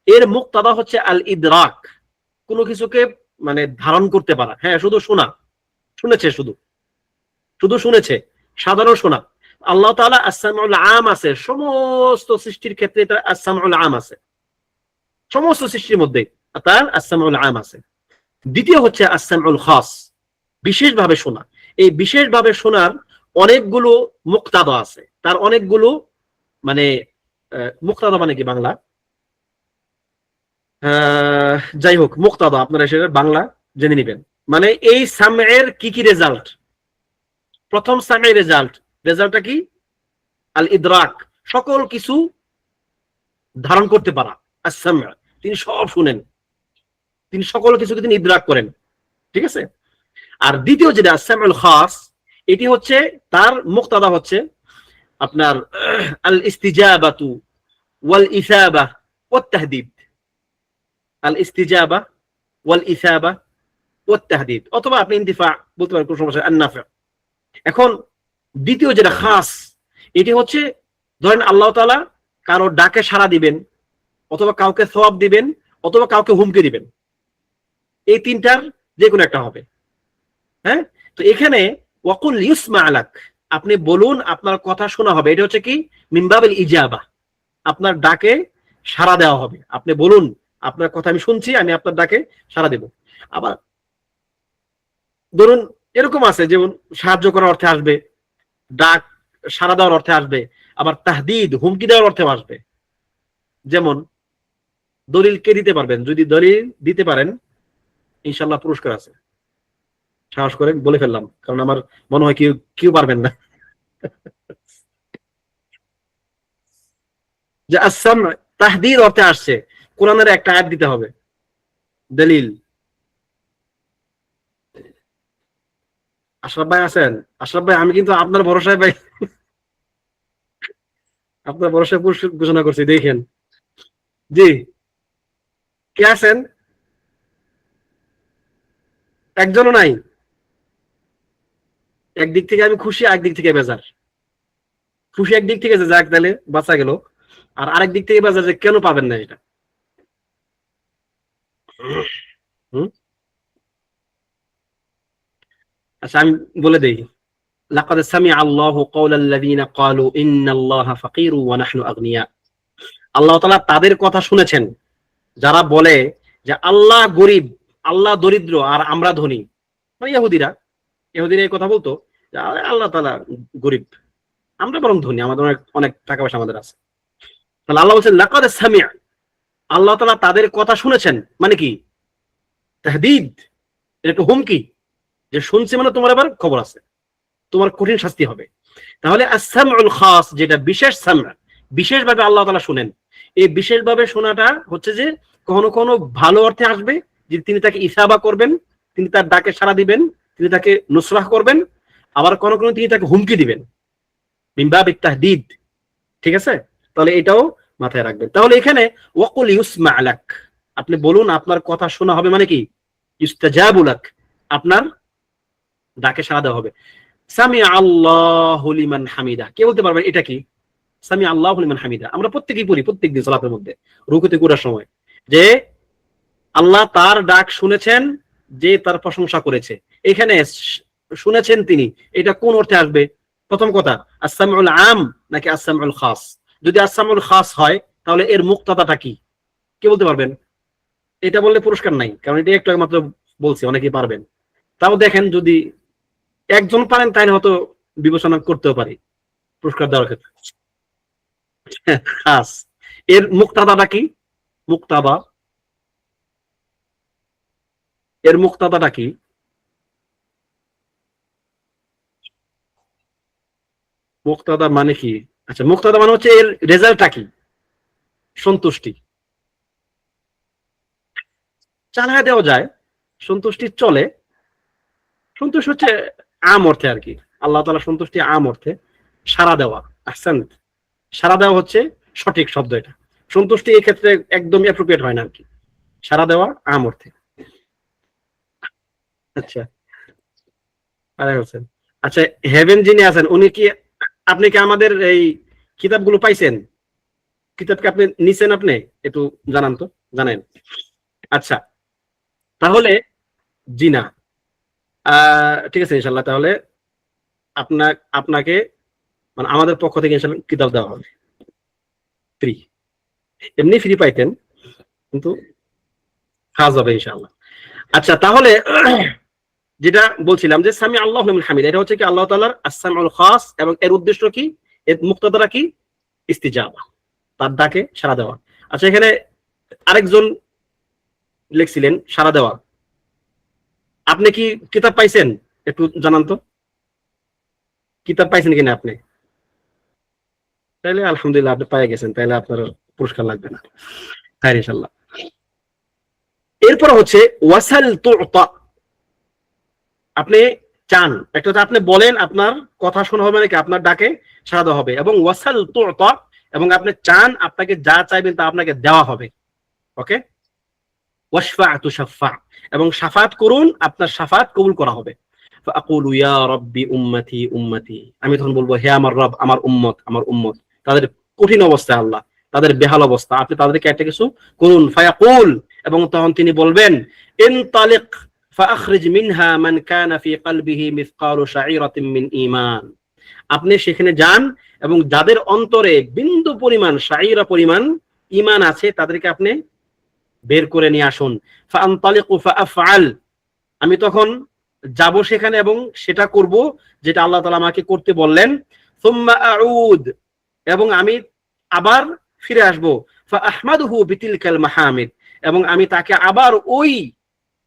এর মুক্তাদা হচ্ছে আল ইদরাক, কোনো কিছুকে মানে ধারণ করতে পারা, হ্যাঁ শুধু শোনা, শুনেছে, শুধু শুধু শুনেছে, সাধারণ শোনা। আল্লাহ তাআলা আসসামউল আম আছে, সমস্ত সৃষ্টির ক্ষেত্রে তার আসসামউল আম আছে, সমস্ত সৃষ্টির মধ্যে তার আসসামউল আম আছে। দ্বিতীয় হচ্ছে আসসামউল খাস, বিশেষভাবে শোনা। এই বিশেষভাবে শোনার অনেকগুলো মুক্তাদা আছে, তার অনেকগুলো মানে মুক্তাদা মানে কি বাংলা, যাই হোক মুক্তাদা, আপনারা সেটা বাংলা জেনে নেবেন। মানে এই সামের কি কি রেজাল্ট? প্রথম সামের রেজাল্টটা কি? আল ইদরাক, সকল কিছু ধারণ করতে পারা। আসসাম, তিনি সব শুনেন, তিনি সকল কিছুকে তিনি ইদরাক করেন, ঠিক আছে। আর দ্বিতীয় যেটা সামিউল খাস, এটি হচ্ছে তার মুক্তাদা হচ্ছে আপনার আল ইস্তিজাবাতু ওয়াল ইসাবা ওয়াত তাহদিদ। আল ইস্তিজাবা ওয়াল ইসাবা ওয়াত তাহদিদ, অথবা আপনি ইন্তিফা বলতে পারেন, কোনো সমস্যা, আন-নাফা। এখন দ্বিতীয় যেটা খাস, এটি হচ্ছে ধরেন আল্লাহ তাআলা কারো ডাকে সাড়া দিবেন, অথবা কাউকে সওয়াব দিবেন, অথবা কাউকে হুমকি দিবেন, এই তিনটার যে কোনো একটা হবে। হ্যাঁ, তো এখানে ওয়াকুল ইউসমা আলাক, আপনি বলুন আপনার কথা শোনা হবে, এটা হচ্ছে কি মিন বাবিল ইজাবা, আপনার ডাকে সাড়া দেওয়া হবে। আপনি বলুন আপনার কথা আমি শুনছি, আমি আপনার ডাকে সাড়া দেব। আবার ধরুন এরকম আছে, যেমন সাহায্য করার অর্থে আসবে, ডাক সাড়া দেওয়ার অর্থে আসবে, আবার তাহদিদ হুমকি দেওয়ার অর্থে আসবে। যেমন দলিল কে দিতে পারবেন? যদি দলিল দিতে পারেন ইনশাল্লাহ পুরস্কার আছে। সাহস করে বলে ফেললাম, কারণ আমার মনে হয় কেউ কেউ পারবেন না। যে আসাম তাহদিদ অর্থে আসছে, কোরআনের একটা আয়াত দিতে হবে দলিল। আশরাফ ভাই আছেন? আশরাফ ভাই, আমি কিন্তু আপনার ভরসায় ভাই, আপনার ভরসায় পুরস্কার ঘোষণা করছি, দেখেন। জি, কে আছেন? একজনও নাই। একদিক থেকে আমি খুশি, একদিক থেকে বেজার। খুশি একদিক থেকে যে যাক তাহলে বাঁচা গেল, আর আরেক দিক থেকে বেজার যে কেন পাবেন না এটা। হুম, আচ্ছা আমি বলে দেই। লাকাদ সামিআ আল্লাহু কওলাল্লাযীনা ক্বালু ইন্নাল্লাহা ফাকীরু ওয়া নাহনু আগনিয়া। আল্লাহ তাআলা তাদের কথা শুনেছেন যারা বলে যে আল্লাহ গরিব, আল্লাহ দরিদ্র, আর আমরা ধনী। মানে ইহুদিরা এই কথা বলতো যে আল্লাহ তাআলা গরিব, আমরা বরং ধনী, আমাদের অনেক অনেক টাকা পয়সা আমাদের আছে। তাহলে আল্লাহ বলছেন লাকাদ সামিআ, আল্লাহ তাআলা তাদের কথা শুনেছেন, মানে কি তাহদিদ, এটা একটা হুমকি, যে শুনছে মানে তোমার আবার খবর আছে, তোমার কঠিন শাস্তি হবে। তাহলে আস-সামউল খাস, যেটা বিশেষ সামা, বিশেষভাবে আল্লাহ তাআলা শুনেন, এই বিশেষভাবে শোনাটা হচ্ছে যে কখনো কখনো ভালো অর্থে আসবে, যে তিনি তাকে ইসাবা করবেন, তিনি তার ডাকে সাড়া দিবেন, তিনি তাকে নুসরাহ করবেন। আবার কোনো কোনো তিনি তাকে হুমকি দিবেন, মিন বাবিত তাহদিদ। ঠিক আছে, তাহলে এটাও মাথায় রাখবেন। তাহলে এখানে ওয়াকুল ইউসমা লাক, আপনি বলুন আপনার কথা শোনা হবে, মানে কি ইস্তাজাবু লাক, আপনার ডাকে সাড়া দেওয়া হবে। সামি আল্লাহু লিমান হামিদা, কে বলতে পারবেন এটা কি? সামি আল্লাহু লিমান হামিদা আমরা প্রত্যেকেই পড়ি, প্রত্যেকদিন সালাতের মধ্যে রুকুতে করার সময়, যে আল্লাহ তার ডাক শুনেছেন, যে তার প্রশংসা করেছে। এখানে শুনেছেন তিনি, এটা কোন অর্থে আসবে? প্রথম কথা, আস-সামউল আম নাকি আস-সামউল খাস? যদি আস-সামউল খাস হয় তাহলে এর মুক্তাদাটা কি, কে বলতে পারবেন? এটা বললে পুরস্কার নাই, কারণ এটা একটু মাত্র বলছি, অনেকেই পারবেন। তাও দেখেন যদি একজন পারেন তাহলে হয়তো বিবেচনা করতেও পারি পুরস্কার দেওয়ার ক্ষেত্রে। খাস, এর মুক্তাদাটা কি? মুক্তাদা, এর মুক্তাদাটা কি? মুক্তাদা মানে কি? আচ্ছা, মুক্তাদা মানে হচ্ছে এর রেজাল্টটা কি? সন্তুষ্টি। চালায় দেওয়া যায়, সন্তুষ্টি চলে। সন্তুষ্টি হচ্ছে আম অর্থে আর কি, আল্লাহ তাআলা সন্তুষ্টি আম অর্থে। সাড়া দেওয়া, আহসান, সাড়া দেওয়া হচ্ছে সঠিক শব্দ এটা। সন্তুষ্টি এই ক্ষেত্রে একদম অ্যাপ্রোপ্রিয়েট হয় না আর কি, সাড়া দেওয়া আম অর্থে। আচ্ছা, আরে হোসেন, আচ্ছা, হেভেন যিনি আছেন উনি কি, আপনি কি আমাদের এই কিতাবগুলো পাইছেন? কিতাবকে আপনি নিছেন? আপনি একটু জানান তো, জানেন? আচ্ছা, তাহলে জি না, ঠিক আছে ইনশাল্লাহ, তাহলে আপনাকে মানে আমাদের পক্ষ থেকে ইনশাল্লাহ কিতাব দেওয়া হবে ফ্রি। এমনি ফ্রি পাইতেন, কিন্তু কাজ হবে ইনশাআল্লাহ। আচ্ছা, তাহলে যেটা বলছিলাম যে সামি আল্লাহু লিমান হামিদা, এটা হচ্ছে কি আল্লাহ তাআলার আস-সামউল খাস, এবং এর উদ্দেশ্য কি, এর মুক্তাদাটা কি? ইস্তিজাবা, তার ডাকে সাড়া দেওয়া। আচ্ছা, এখানে আরেকজন লিখছিলেন সাড়া দেওয়া, আপনি কি কিতাব পাইছেন? একটু জানান তো, কিতাব পাইছেন কিনা আপনি? তাইলে আলহামদুলিল্লাহ, আপনি পেয়ে গেছেন, তাইলে আপনার পুরস্কার লাগবে না। হ্যাঁ ইনশাআল্লাহ। এরপর হচ্ছে ওয়াসাল তুতা, আপনি চান, একটা হচ্ছে আপনি বলেন, আপনার কথা শোনা হবে নাকি, আপনার ডাকে সাড়া দেওয়া হবে, এবং ওয়াসাল তুতা, এবং আপনি চান আপনাকে যা চাইবেন তা আপনাকে দেওয়া হবে। ওকে, ওয়াশফা তুশাফা, এবং শাফাত করুন, আপনার শাফাত কবুল করা হবে। ফাআকুলু ইয়া রাব্বি উম্মতি উম্মতি, আমি তখন বলবো হে আমার রব, আমার উম্মত, আমার উম্মত। তাদের কঠিন অবস্থা আল্লাহ, তাদের বেহাল অবস্থা, আপনি তাদেরকে একটা কিছু করুন। ফায়াকুল, এবং তখন তিনি বলবেন ইনতালিক ফাআখরিজ মিনহা মান কানা ফি কলবিহি মিসকালু শাঈরাতিন মিন ঈমান, আপনি সেখানে যান এবং যাদের অন্তরে বিন্দু পরিমাণ, শাঈরা পরিমাণ ঈমান আছে, তাদেরকে আপনি বের করে নিয়ে আসুন। ফাআনতালিকু ফাআফআল, আমি তখন যাব সেখানে এবং সেটা করব যেটা আল্লাহ তাআলা আমাকে করতে বললেন। সুম্মা আউদ, এবং আমি আবার ফিরে আসব। ফাআহমাদুহু বিতিলকাল মাহামিদ, এবং আমি তাকে আবার ওই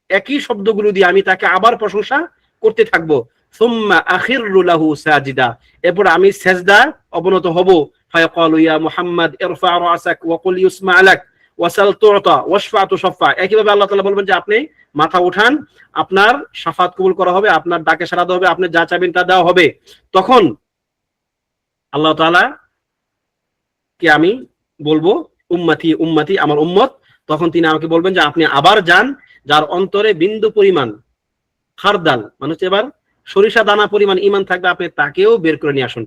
একই শব্দগুলো দিয়ে আমি তাকে আবার প্রশংসা করতে থাকব। সুম্মা আখিরু লাহু সাজিদা, এরপর আমি সেজদা অবনত হব। ফায়াকালু ইয়া মুহাম্মদ ইরফা রাসাক ওয়া কুল ইউসমা লাক ওয়াসাল তুতা ওয়াশফা তুশাফা, একইভাবে আল্লাহ তাআলা বলবেন যে আপনি মাথা উঠান, আপনার শাফাত কবুল করা হবে, আপনার ডাকে সাড়া দেওয়া হবে, আপনি যা চাইবেন তা দেওয়া হবে। তখন আল্লাহ তাআলা কে আমি বলবো উম্মতি উম্মতি, আমার উম্মত। তখন তিনি আমাকে বলবেন যে আপনি আবার যান, যার অন্তরে বিন্দু পরিমাণ খারদাল, মানে হচ্ছে এবার সরিষা দানা পরিমাণ ঈমান থাকবে, আপনি তাকেও বের করে নিয়ে আসুন।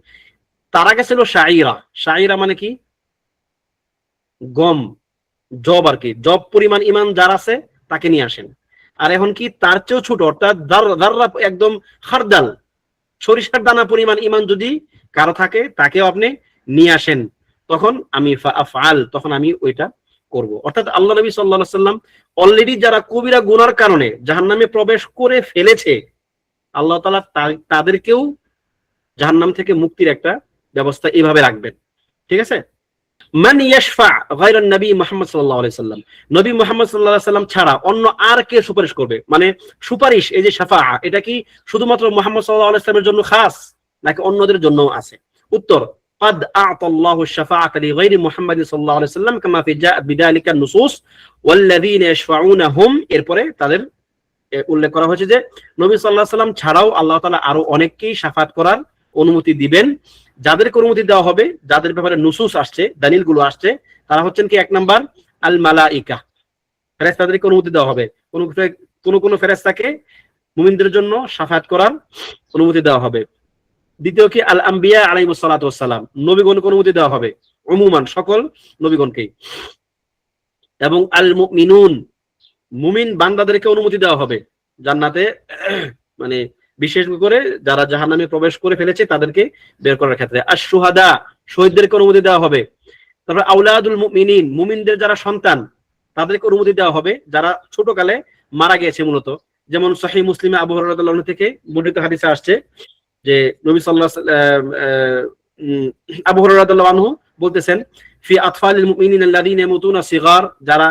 তার আগে ছিল শাঈরা, শাঈরা মানে কি, গম, জব আর কি, জব পরিমাণ ঈমান যার আছে তাকে নিয়ে আসেন। আর এখন কি তার চেয়েও ছোট, অর্থাৎ যাররা একদম খারদাল, সরিষার দানা পরিমাণ ঈমান যদি কারো থাকে, তাকেও আপনি নিয়ে আসেন। তখন আমি ফাআফআল, তখন আমি ওইটা করব। অর্থাৎ আল্লাহ নবী সাল্লাল্লাহু আলাইহি ওয়াসাল্লাম অলরেডি যারা কবিরা গুনার কারণে জাহান্নামে প্রবেশ করে ফেলেছে, আল্লাহ তাআলা তাদেরকেও জাহান্নাম থেকে মুক্তির একটা ব্যবস্থা এইভাবে রাখবেন। ঠিক আছে। মান ইয়াশফা গায়রা নবী মুহাম্মদ সাল্লাল্লাহু আলাইহি সাল্লাম, নবী মুহাম্মদ সাল্লাল্লাহু আলাইহি সাল্লাম ছাড়া অন্য আর কে সুপারিশ করবে? মানে সুপারিশ, এই যে শাফাআ, এটা কি শুধুমাত্র মুহাম্মদ সাল্লাল্লাহু আলাইহি সাল্লামের জন্য খাস নাকি অন্যদের জন্যও আছে? উত্তর, قد أعطى الله الشفاعة لغير محمد صلى الله عليه وسلم كما في جاء بذلك النصوص والذين يشفعونهم, এরপরে তাদের উল্লেখ করা হয়েছে যে নবী সাল্লাল্লাহু আলাইহি সাল্লাম ছাড়াও আল্লাহ তাআলা আরো অনেককেই শাফাত করার অনুমতি দিবেন। যাদেরকে অনুমতি দেওয়া হবে, যাদের ব্যাপারে নুসুস আসছে, দলিলগুলো আসছে, তারা হচ্ছেন কি, এক নাম্বার আল মালাইকা, ফেরেশতাদেরকে অনুমতি দেওয়া হবে। কোন ফেরেশতাকে মুমিনদের জন্য শাফাত করার অনুমতি দেওয়া হবে। দ্বিতীয় কি, আল আম্বিয়া আলাইহিস সালাতু ওয়াস সালাম, নবীগণকে অনুমতি দেওয়া হবে, উমুমান সকল নবীগণকেই। এবং আল মুমিনুন, মুমিন বান্দাদেরকে অনুমতি দেওয়া হবে জান্নাতে, মানে বিশেষ করে যারা জাহান্নামে প্রবেশ করে ফেলেছে তাদেরকে বের করার ক্ষেত্রে। আর শুহাদা, শহীদদেরকে অনুমতি দেওয়া হবে। তারপর আউলাদুল মুমিনিন, মুমিনদের যারা সন্তান তাদেরকে অনুমতি দেওয়া হবে, যারা ছোটকালে মারা গিয়েছে মূলত। যেমন সহিহ মুসলিমে আবু হুরায়রা রাদিয়াল্লাহু আনহু থেকে বর্ণিত হাদিসে আসছে যে নবী সাল্লাল্লাহু আবু হুরায়রা রাদিয়াল্লাহু আনহু বলতেছেন, ফি আতফালিল মুমিনিন আল্লাযীনা ইয়ামুতুনা সিগার, যারা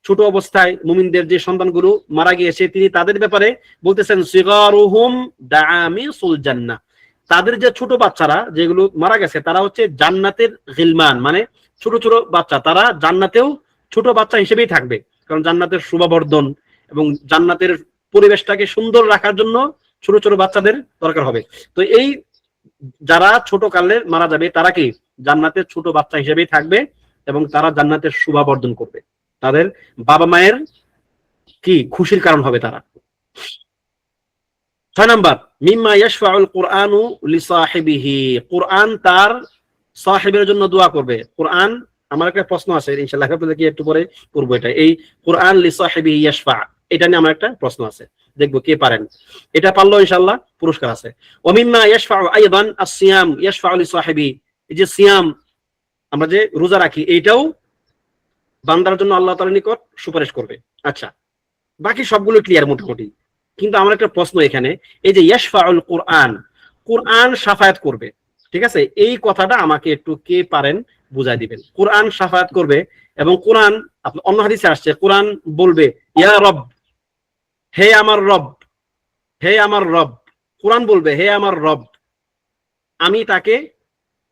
ছোট অবস্থায় মুমিনদের যে সন্তানগুলো মারা গিয়েছে, তিনি তাদের ব্যাপারে বলতেছেন সিগারুহুম দাআমিসুল জান্নাহ, তাদের যে ছোট বাচ্চারা যেগুলো মারা গেছে তারা হচ্ছে জান্নাতের গিলমান, মানে ছোট ছোট বাচ্চা, তারা জান্নাতেও ছোট বাচ্চা হিসেবেই থাকবে। কারণ জান্নাতের শোভাবর্ধন এবং জান্নাতের পরিবেশটাকে সুন্দর রাখার জন্য ছোট ছোট বাচ্চাদের দরকার হবে। তো এই যারা ছোট কালে মারা যাবে তারা কি জান্নাতের ছোট বাচ্চা হিসেবেই থাকবে এবং তারা জান্নাতের শোভাবর্ধন করবে, তাদের বাবা মায়ের কি খুশির কারণ হবে তারা। 6 নাম্বার, মিম্মা ইয়াশফাউল কুরআনু লিসাহিবিহি, কুরআন তার সাহিবের জন্য দোয়া করবে। কুরআন, আমার একটা প্রশ্ন আছে ইনশাআল্লাহ আপনাদেরকে একটু পরে করব, এটা এই কুরআন লিসাহিবিহি ইয়াশফা, এটা নিয়ে আমার একটা প্রশ্ন আছে, দেখবো কে পারেন। এটা পারলেও ইনশাআল্লাহ পুরস্কার আছে। ওয়া মিম্মা ইয়াশফাউ আইদান আস-সিয়াম ইয়াশফাউ লিসাহিবি, এই যে সিয়াম আমরা যে রোজা রাখি, এইটাও বান্দার জন্য আল্লাহ তাআলার নিকট সুপারিশ করবে। আচ্ছা, বাকি সবগুলো ক্লিয়ার মোটামুটি, কিন্তু আমার একটা প্রশ্ন এখানে, এই যে ইয়াশফাউল কুরআন, কুরআন শাফায়াত করবে, ঠিক আছে, এই কথাটা আমাকে একটু কে পারেন বুঝাই দিবেন। কুরআন শাফায়াত করবে এবং কুরআন, অন্য হাদিসে আসছে কুরআন বলবে ইয়া রব, হে আমার রব, হে আমার রব, কুরআন বলবে হে আমার রব, আমি তাকে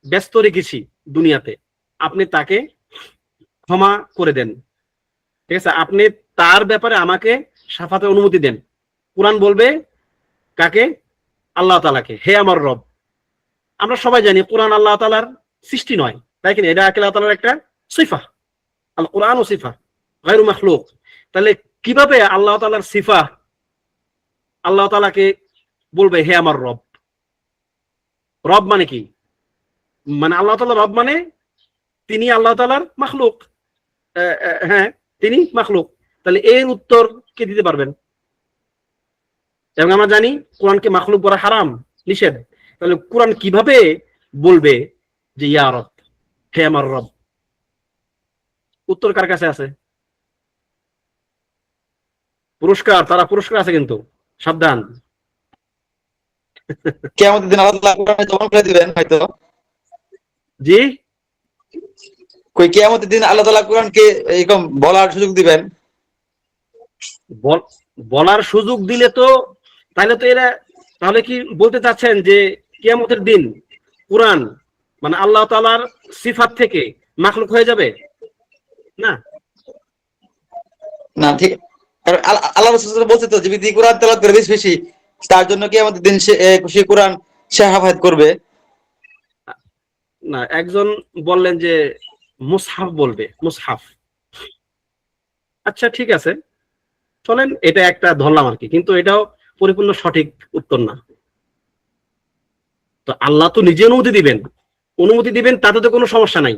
ব্যস্ত রেখেছি দুনিয়াতে, আপনি তাকে ক্ষমা করে দেন, ঠিক আছে, আপনি তার ব্যাপারে আমাকে শাফাতের অনুমতি দেন। কুরআন বলবে কাকে? আল্লাহ তাআলাকে, হে আমার রব। আমরা সবাই জানি কোরআন আল্লাহ তাআলার সৃষ্টি নয়, তাই কিনা? এটা আল্লাহ তাআলার একটা সিফা, আল কোরআন ও সিফা গায়রু মাখলুক। তাহলে কিভাবে আল্লাহ তাআলার সিফা আল্লাহ তাআলাকে বলবে হে আমার রব? রব মানে কি? মানে আল্লাহ তাআলা রব মানে তিনি আল্লাহ তাআলার মাখলুক। হ্যাঁ, তিনি মাখলুক। তাহলে এর উত্তর কে দিতে পারবেন? এবং আমরা জানি কোরআনকে মাখলুক বলা হারাম, নিষেধ। তাহলে কোরআন কিভাবে বলবে যে ইয়া রব, হে আমার রব? উত্তর কার কাছে আছে? পুরস্কার, তারা পুরস্কার আছে কিন্তু, সাবধান। কিয়ামতের দিন আল্লাহ কোরআনে জমা করে দিবেন হয়তো। জি, কই কিয়ামতের দিন আল্লাহ তাআলা কোরআনকে এরকম বলার সুযোগ দিবেন। বলার সুযোগ দিলে তো, তাহলে তো এরা, তাহলে কি বলতে চাচ্ছেন যে কিয়ামতের দিন কোরআন মানে আল্লাহ তাআলার সিফাত থেকে মাখলুক হয়ে যাবে? না, না, ঠিক। কারণ আল্লাহ রাসূল বলছে তো যে ব্যক্তি কোরআন তেলাওয়াত করে বেশি বেশি, তার জন্য কিয়ামতের দিন সে কোরআন সে হেফাজত করবে। না, একজন বললেন যে মুসহাফ বলবে, মুসহাফ। আচ্ছা ঠিক আছে, চলেন, এটা একটা ধরলাম আর কি, কিন্তু এটাও পরিপূর্ণ সঠিক উত্তর না। তো আল্লাহ তো নিজে অনুমতি দিবেন, অনুমতি দিবেন তাতে তো কোনো সমস্যা নাই,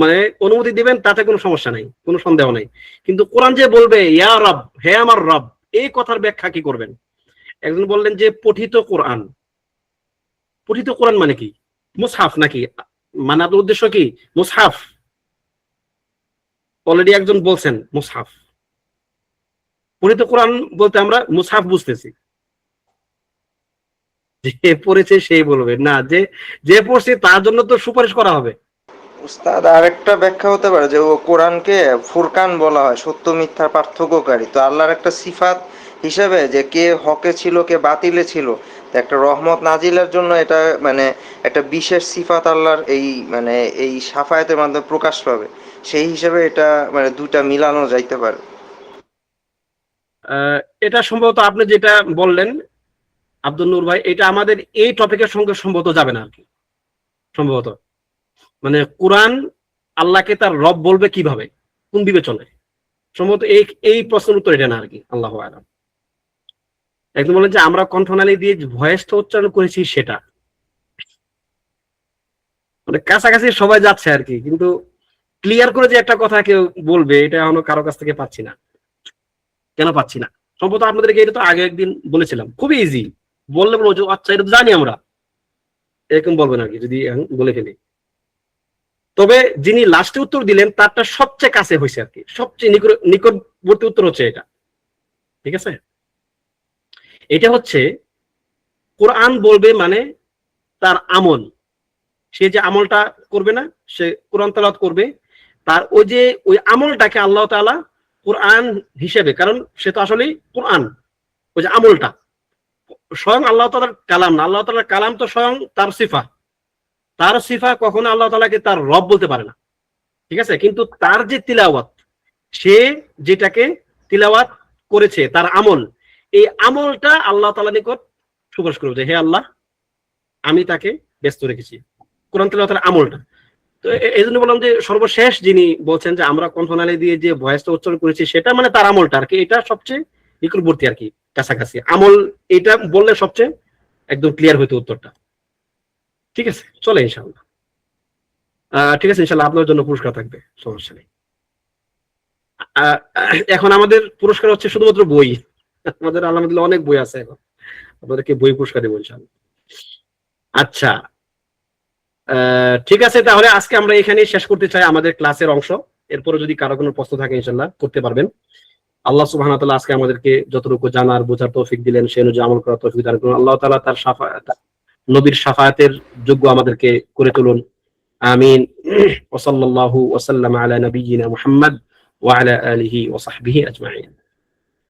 মানে অনুমতি দিবেন তাতে কোনো সমস্যা নাই, কোনো সন্দেহ নাই। কিন্তু কোরআন যে বলবে ইয়া রব, হে আমার রব, এই কথার ব্যাখ্যা কি করবেন? একজন বললেন যে পঠিত কোরআন। পঠিত কোরআন মানে কি? মুসহাফ নাকি? মানে আপনার উদ্দেশ্য কি মুসহাফ? অলরেডি একজন বলছেন মুসহাফ। পঠিত কোরআন বলতে আমরা মুসহাফ বুঝতেছি, যে পড়েছে সেই বলবে না, যে পড়ছে তার জন্য তো সুপারিশ করা হবে। উস্তাদ, আরেকটা ব্যাখ্যা হতে পারে যে ও কোরআনকে ফুরকান বলা হয়, সত্য মিথ্যার পার্থক্যকারী। তো আল্লাহর একটা সিফাত হিসেবে যে কে হকে ছিল কে বাতিলে ছিল, তো একটা রহমত নাজিলের জন্য এটা মানে একটা বিশেষ সিফাত আল্লাহর এই মানে এই সাফায়াতের মাধ্যমে প্রকাশ পাবে, সেই হিসেবে এটা মানে দুটা মিলানো যাইতে পারে। এটা সম্ভবত আপনি যেটা বললেন আব্দুল নূর ভাই, এটা আমাদের এই টপিকের সঙ্গে সম্ভবত যাবে না আর কি, সম্ভবত। মানে কোরআন আল্লাহকে তার রব বলবে কিভাবে, কোন বিবেচনায়? সম্ভবত এই প্রশ্নের উত্তর এটা না আর কি, আল্লাহু আ'লাম। একদম বলেন যে আমরা কণ্ঠনালী দিয়ে ভয়েসটা উচ্চারণ করেছি, সেটা মানে কাছাকাছি সবাই যাচ্ছে আর কি, কিন্তু ক্লিয়ার করে যে একটা কথা কেউ বলবে, এটা এখনো কারো কাছ থেকে পাচ্ছি না। কেন পাচ্ছি না? সম্ভবত আপনাদেরকে এটা তো আগে একদিন বলেছিলাম, খুবই ইজি। বললে বলো যে আচ্ছা এটা তো জানি আমরা, এরকম বলবেন আর কি, যদি বলে ফেলি। তবে যিনি লাস্টে উত্তর দিলেন তারটা সবচেয়ে কাছে হয়েছে আর কি, সবচেয়ে নিকটবর্তী উত্তর হচ্ছে এটা। ঠিক আছে, এটা হচ্ছে কোরআন বলবে মানে তার আমল, সে যে আমলটা করবে না, সে কোরআন তেলাওয়াত করবে, তার ওই আমলটাকে আল্লাহ তাআলা কোরআন হিসেবে, কারণ সে তো আসলে কোরআন, ওই যে আমলটা স্বয়ং আল্লাহ তাআলার কালাম না, আল্লাহ তাআলার কালাম তো স্বয়ং তার সিফা। তার সিফা কখনো আল্লাহ তাআলাকে তার রব বলতে পারে না, ঠিক আছে? কিন্তু তার যে তিলাওয়াত, সে যেটাকে তিলাওয়াত করেছে, তার আমল, এই আমলটা আল্লাহ তাআলার নিকট সুপারিশ করবে যে হে আল্লাহ, আমি তাকে ব্যস্ত রেখেছি, কোরআন তিলাওয়াতের আমলটা। তো এই জন্য বললাম যে সর্বশেষ যিনি বলছেন যে আমরা কণ্ঠনালী দিয়ে যে ভয়েসটা উচ্চারণ করেছি, সেটা মানে তার আমলটা আর কি, এটা সবচেয়ে নিকটবর্তী আর কি, কাছাকাছি। আমল এটা বললে সবচেয়ে একদম ক্লিয়ার হইতো উত্তরটা। ঠিক আছে, চলে ইনশাআল্লাহ। ঠিক আছে, ইনশাআল্লাহ আপনার জন্য পুরস্কার থাকবে, সমস্যা নেই। এখন আমাদের পুরস্কার হচ্ছে শুধুমাত্র বই। আমাদের আলহামদুলিল্লাহ অনেক বই আছে, এখন আপনাদেরকে বই পুরস্কার দেবো ইনশাআল্লাহ। আচ্ছা, ঠিক আছে, তাহলে আজকে আমরা এখানেই শেষ করতে চাই আমাদের ক্লাসের অংশ। এরপরে যদি কারো কোনো প্রশ্ন থাকে ইনশাআল্লাহ করতে পারবেন। আল্লাহ সুবহানাহু ওয়া তাআলা আজকে আমাদেরকে যতটুকু জানার বোঝার তৌফিক দিলেন, সেই অনুযায়ী আমল করার তৌফিক দান করুন। আল্লাহ তাআলা তার নবীর শাফায়াতের যোগ্য আমাদেরকে করে তুলুন, আমিন। ওয়া সাল্লাল্লাহু ওয়া সাল্লামা আলা নাবিয়িনা মুহাম্মদ ওয়া আলা আলিহি ওয়া সাহবিহি আজমাইন।